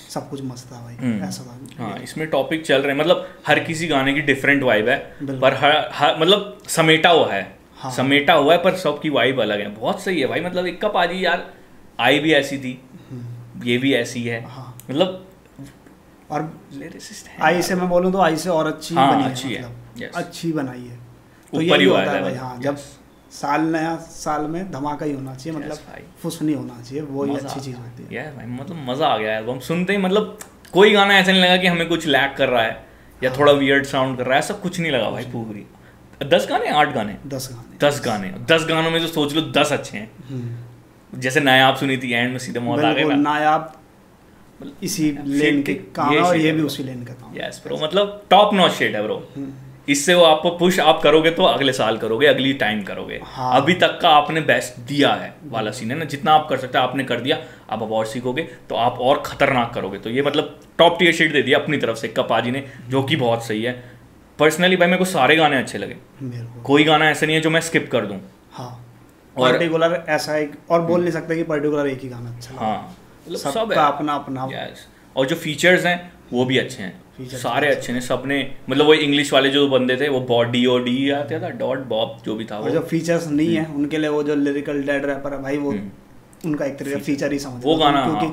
सब कुछ मस्त था भाई, ऐसा था। हाँ इसमें टॉपिक चल रहे हैं, मतलब हर किसी गाने की डिफरेंट वाइब है, पर हर मतलब समेटा हुआ है, हाँ। समेटा हुआ है पर सबकी वाइब अलग है। बहुत सही है भाई, मतलब इक्का पाजी यार आई भी ऐसी थी, ये भी ऐसी है, हाँ। मतलब और आई से मैं बोलूँ तो आई से और अच्छी बनी है, अच्छी मतलब अच्छी बनाई है, तो ऊपर ही होता है भाई। हाँ जब साल नया साल में धमाका ही होना चाहिए, मतलब फुस नहीं होना चाहिए, वो ही अच्छी चीज होती है भाई। मतलब मजा आ गया एल्बम सुनते ही, मतलब कोई गाना ऐसा नहीं लगा कि हमें कुछ लैग कर रहा है या थोड़ा वियर्ड साउंड कर रहा है, ऐसा कुछ नहीं लगा भाई। पूरी 10 गाने 8 गाने 10 गाने 10 गानों में तो सोच लो 10 अच्छे हैं। जैसे नायाब सुनी थी एंड में सीधा मौत आ गया, नायाब इसी लेन के काम है और ये भी उसी लेन का काम। यस ब्रो, मतलब टॉप नॉच शेड है ब्रो। इससे वो आपको पुश आप करोगे तो अगले साल करोगे, अगली टाइम करोगे। हाँ। अभी तक का आपने बेस्ट दिया है वाला सीन है ना, जितना आप कर सकते हैं आपने कर दिया, आप अब और सीखोगे तो आप और खतरनाक करोगे। तो ये मतलब टॉप टियर शेड दे दिया अपनी तरफ से इक्का पाजी ने, जो कि बहुत सही है। पर्सनली भाई मेरे को सारे गाने अच्छे लगे, कोई गाना ऐसा नहीं है जो मैं स्किप कर दूं। हाँ पर्टिकुलर ऐसा एक और बोल नहीं सकते कि पर्टिकुलर एक ही गाना अच्छा लगा। हाँ मतलब सब का अपना अपना। और जो फीचर्स हैं वो भी अच्छे हैं, सारे अच्छे ने सबने, मतलब वो इंग्लिश वाले जो बंदे थे वो बॉडी और डी आते था, डॉट बॉब जो भी था वो। जो फीचर्स नहीं है उनके लिए वो जो लिरिकल डेड रैपर है भाई, वो उनका एक तरीके फीचर ही समझ वो गाना, क्योंकि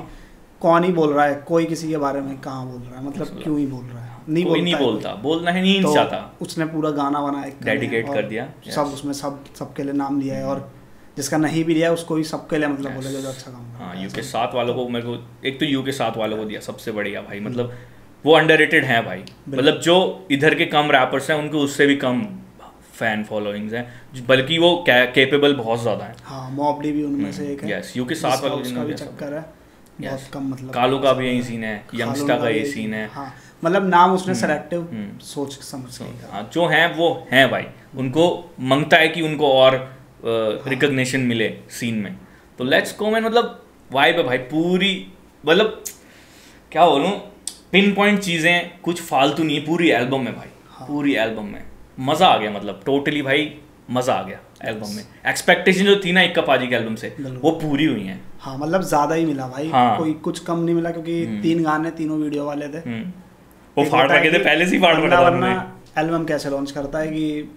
कौन ही बोल रहा है, कोई किसी के बारे में कहाँ बोल रहा है, मतलब क्यों ही बोल रहा है, नहीं बोलता, बोलना है नहीं चाहता, उसने पूरा गाना बनाया, डेडिकेट कर दिया सब, उसमें सबके लिए नाम लिया है, और जिसका नहीं भी लिया उसको भी सबके लिए मतलब बोलेगा जो अच्छा काम। हाँ यूके 7 वालों को मेरे को, एक तो यूके 7 वालों को दिया सबसे बढ़िया भाई, मतलब वो अंडररेटेड है भाई, मतलब जो इधर के कम रैपर्स हैं उनके उससे भी कम फैन फॉलोइंग्स हैं, बल्कि वो कैपेबल बहुत ज़्यादा है। हाँ मॉबडी भी उनमें से एक है। यस यूके 7 वालों का भी चक्कर है, बहुत कम, मतलब कालू का भी यही सीन है, यंगस्टा का यही सीन है। हाँ मतलब नाम उसने सेलेक्टिव सोच समझ के, हाँ जो हैं वो हैं भाई, उनको मांगता है कि उनको और रिकॉग्निशन मिले सीन में। तो लेट्स गो मैन, मतलब वाइब है भाई पूरी, मतलब क्या बोलूँ, पिन पॉइंट चीज़ें, कुछ फालतू नहीं है पूरी एल्बम में भाई। हाँ। पूरी एल्बम में मज़ा आ गया, मतलब टोटली भाई मज़ा आ गया एल्बम में। एक्सपेक्टेशन जो थी ना इक्का पाजी के एल्बम से वो पूरी हुई हैं। हाँ मतलब ज़्यादा ही मिला भाई। हाँ। कोई कुछ कम नहीं मिला, क्योंकि 3 गाने तीनों वीडियो वाले थे, वो फाड़ रखे थे पहले से ही, फाड़ रखे थे। वरना एल्बम कैसे लॉन्च करता है कि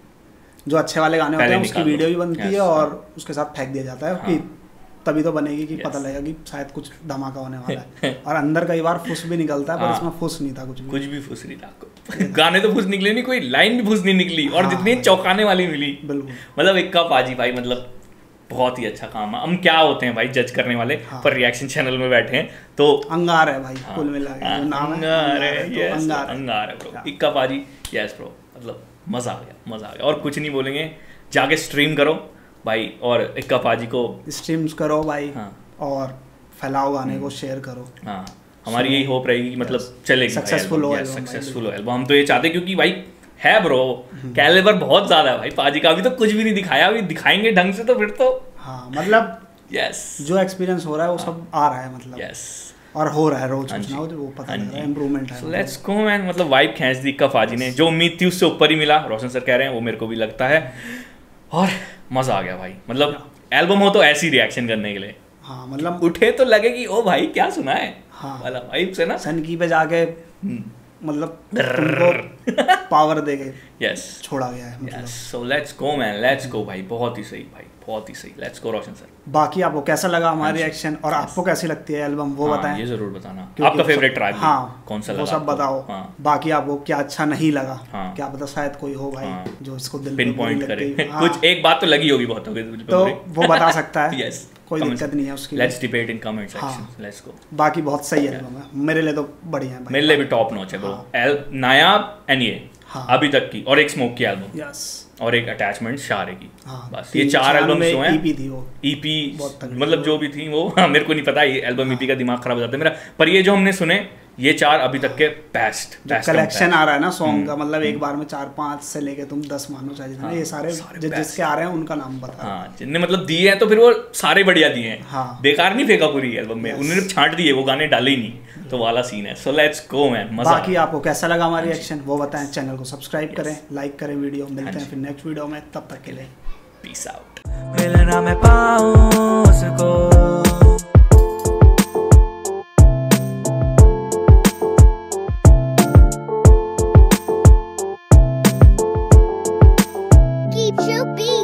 जो अच्छे वाले गाने होते हैं उसकी वीडियो भी बनती है और उसके साथ फेंक दिया जाता है कि तभी तो बनेगी कि पता लगेगा कि शायद कुछ धमाका होने वाला है। और अंदर कई बार फुस भी निकलता है, पर इसमें फुस नहीं था, कुछ भी फुस नहीं था। गाने तो फुस निकले नहीं, कोई लाइन भी फुस नहीं निकली, और जितनी चौंकाने वाली मिली, बिल्कुल मतलब इक्का पाजी भाई, मतलब बहुत ही अच्छा काम है। हम क्या होते हैं भाई जज करने वाले, पर रिएक्शन चैनल में बैठे हैं तो अंगार है भाई, कुल मिला के अंगार है ब्रो, इक्का पाजी। यस ब्रो, मतलब मज़ा आ गया और कुछ नहीं बोलेंगे, जाके स्ट्रीम करो भाई, और इक्का पाजी को स्ट्रीम्स करो भाई। हाँ। और फैलाओ गाने को, शेयर करो। हाँ हमारी यही होप रहेगी कि मतलब चलेगी, सक्सेसफुल हो एल्बम। हम तो ये चाहते, क्योंकि भाई है ब्रो कैलिबर बहुत ज़्यादा है भाई पाजी का, अभी तो कुछ भी नहीं दिखाया, अभी दिखाएंगे ढंग से तो फिर तो। हाँ मतलब यस जो एक्सपीरियंस हो रहा है वो सब आ रहा है, मतलब यस, और हो रहा है रोज कुछ ना हो, वो पता लग रहा है, इंप्रूवमेंट है। लेट्स गो मैन, मतलब वाइब खींच दी इक्का पाजी ने, जो उम्मीद थी उससे ऊपर ही मिला, रोशन सर कह रहे हैं, वो मेरे को भी लगता है, और मज़ा आ गया भाई। मतलब एल्बम हो तो ऐसी रिएक्शन करने के लिए, हाँ मतलब उठे तो लगे कि ओ भाई क्या सुना है, हाँ वाला वाइब से ना, सनकी पे जाके मतलब तुमको पावर देके यस छोड़ा गया है, मतलब सो let's go man, let's go भाई, बहुत ही सही भाई, बहुत ही सही। Let's go Roshan sir. बाकी आपको कैसा लगा हमारा रिएक्शन, और आपको कैसी लगती है एल्बम, वो बताएं, ये जरूर बताना, आपका फेवरेट ट्रैक कौन सा लगा, वो सब बताओ। बाकी आपको क्या अच्छा नहीं लगा, क्या पता शायद कोई हो भाई जो इसको दिल पिन पॉइंट करे, कुछ एक बात तो लगी होगी बहुत होगी, तो वो बता सकता है। यस कोई दिक्कत नहीं है उसकी, let's debate in comment section, let's go. बाकी बहुत सही एल्बम है, मेरे लिए तो बढ़िया है, मेरे लिए भी टॉप नॉच है ब्रो, नायाब एंड ये अभी तक की, और एक स्मोक की एल्बम। यस, और एक अटैचमेंट शारे की। हाँ, बस ये 4 एल्बम्स जो हैं, EP थी वो, EP मतलब जो भी थी वो मेरे को नहीं पता, ये एल्बम EP का दिमाग खराब हो जाता है मेरा, पर ये जो हमने सुने ये 4 अभी तक के बेस्ट कलेक्शन आ रहा है ना सॉन्ग का, मतलब एक बार में 4-5 से लेके तुम 10 मानो चाहिए ना, ये सारे जिसके आ रहे हैं उनका नाम बता। हाँ, जिनने मतलब दिए हैं तो फिर वो सारे बढ़िया दिए हैं। हाँ, बेकार नहीं फेंका पूरी एल्बम में, उन्होंने छांट दिए, वो गाने डाले ही नहीं, तो वाला सीन है। सो लेट्स गो मैन, मजा। बाकी आपको कैसा लगा हमारा रिएक्शन वो बताएं, चैनल को सब्सक्राइब करें, लाइक करें वीडियो, मिलते हैं फिर नेक्स्ट वीडियो में, तब तक के लिए पीस आउट। मिलना मैं पाऊं उसको, keep you beat.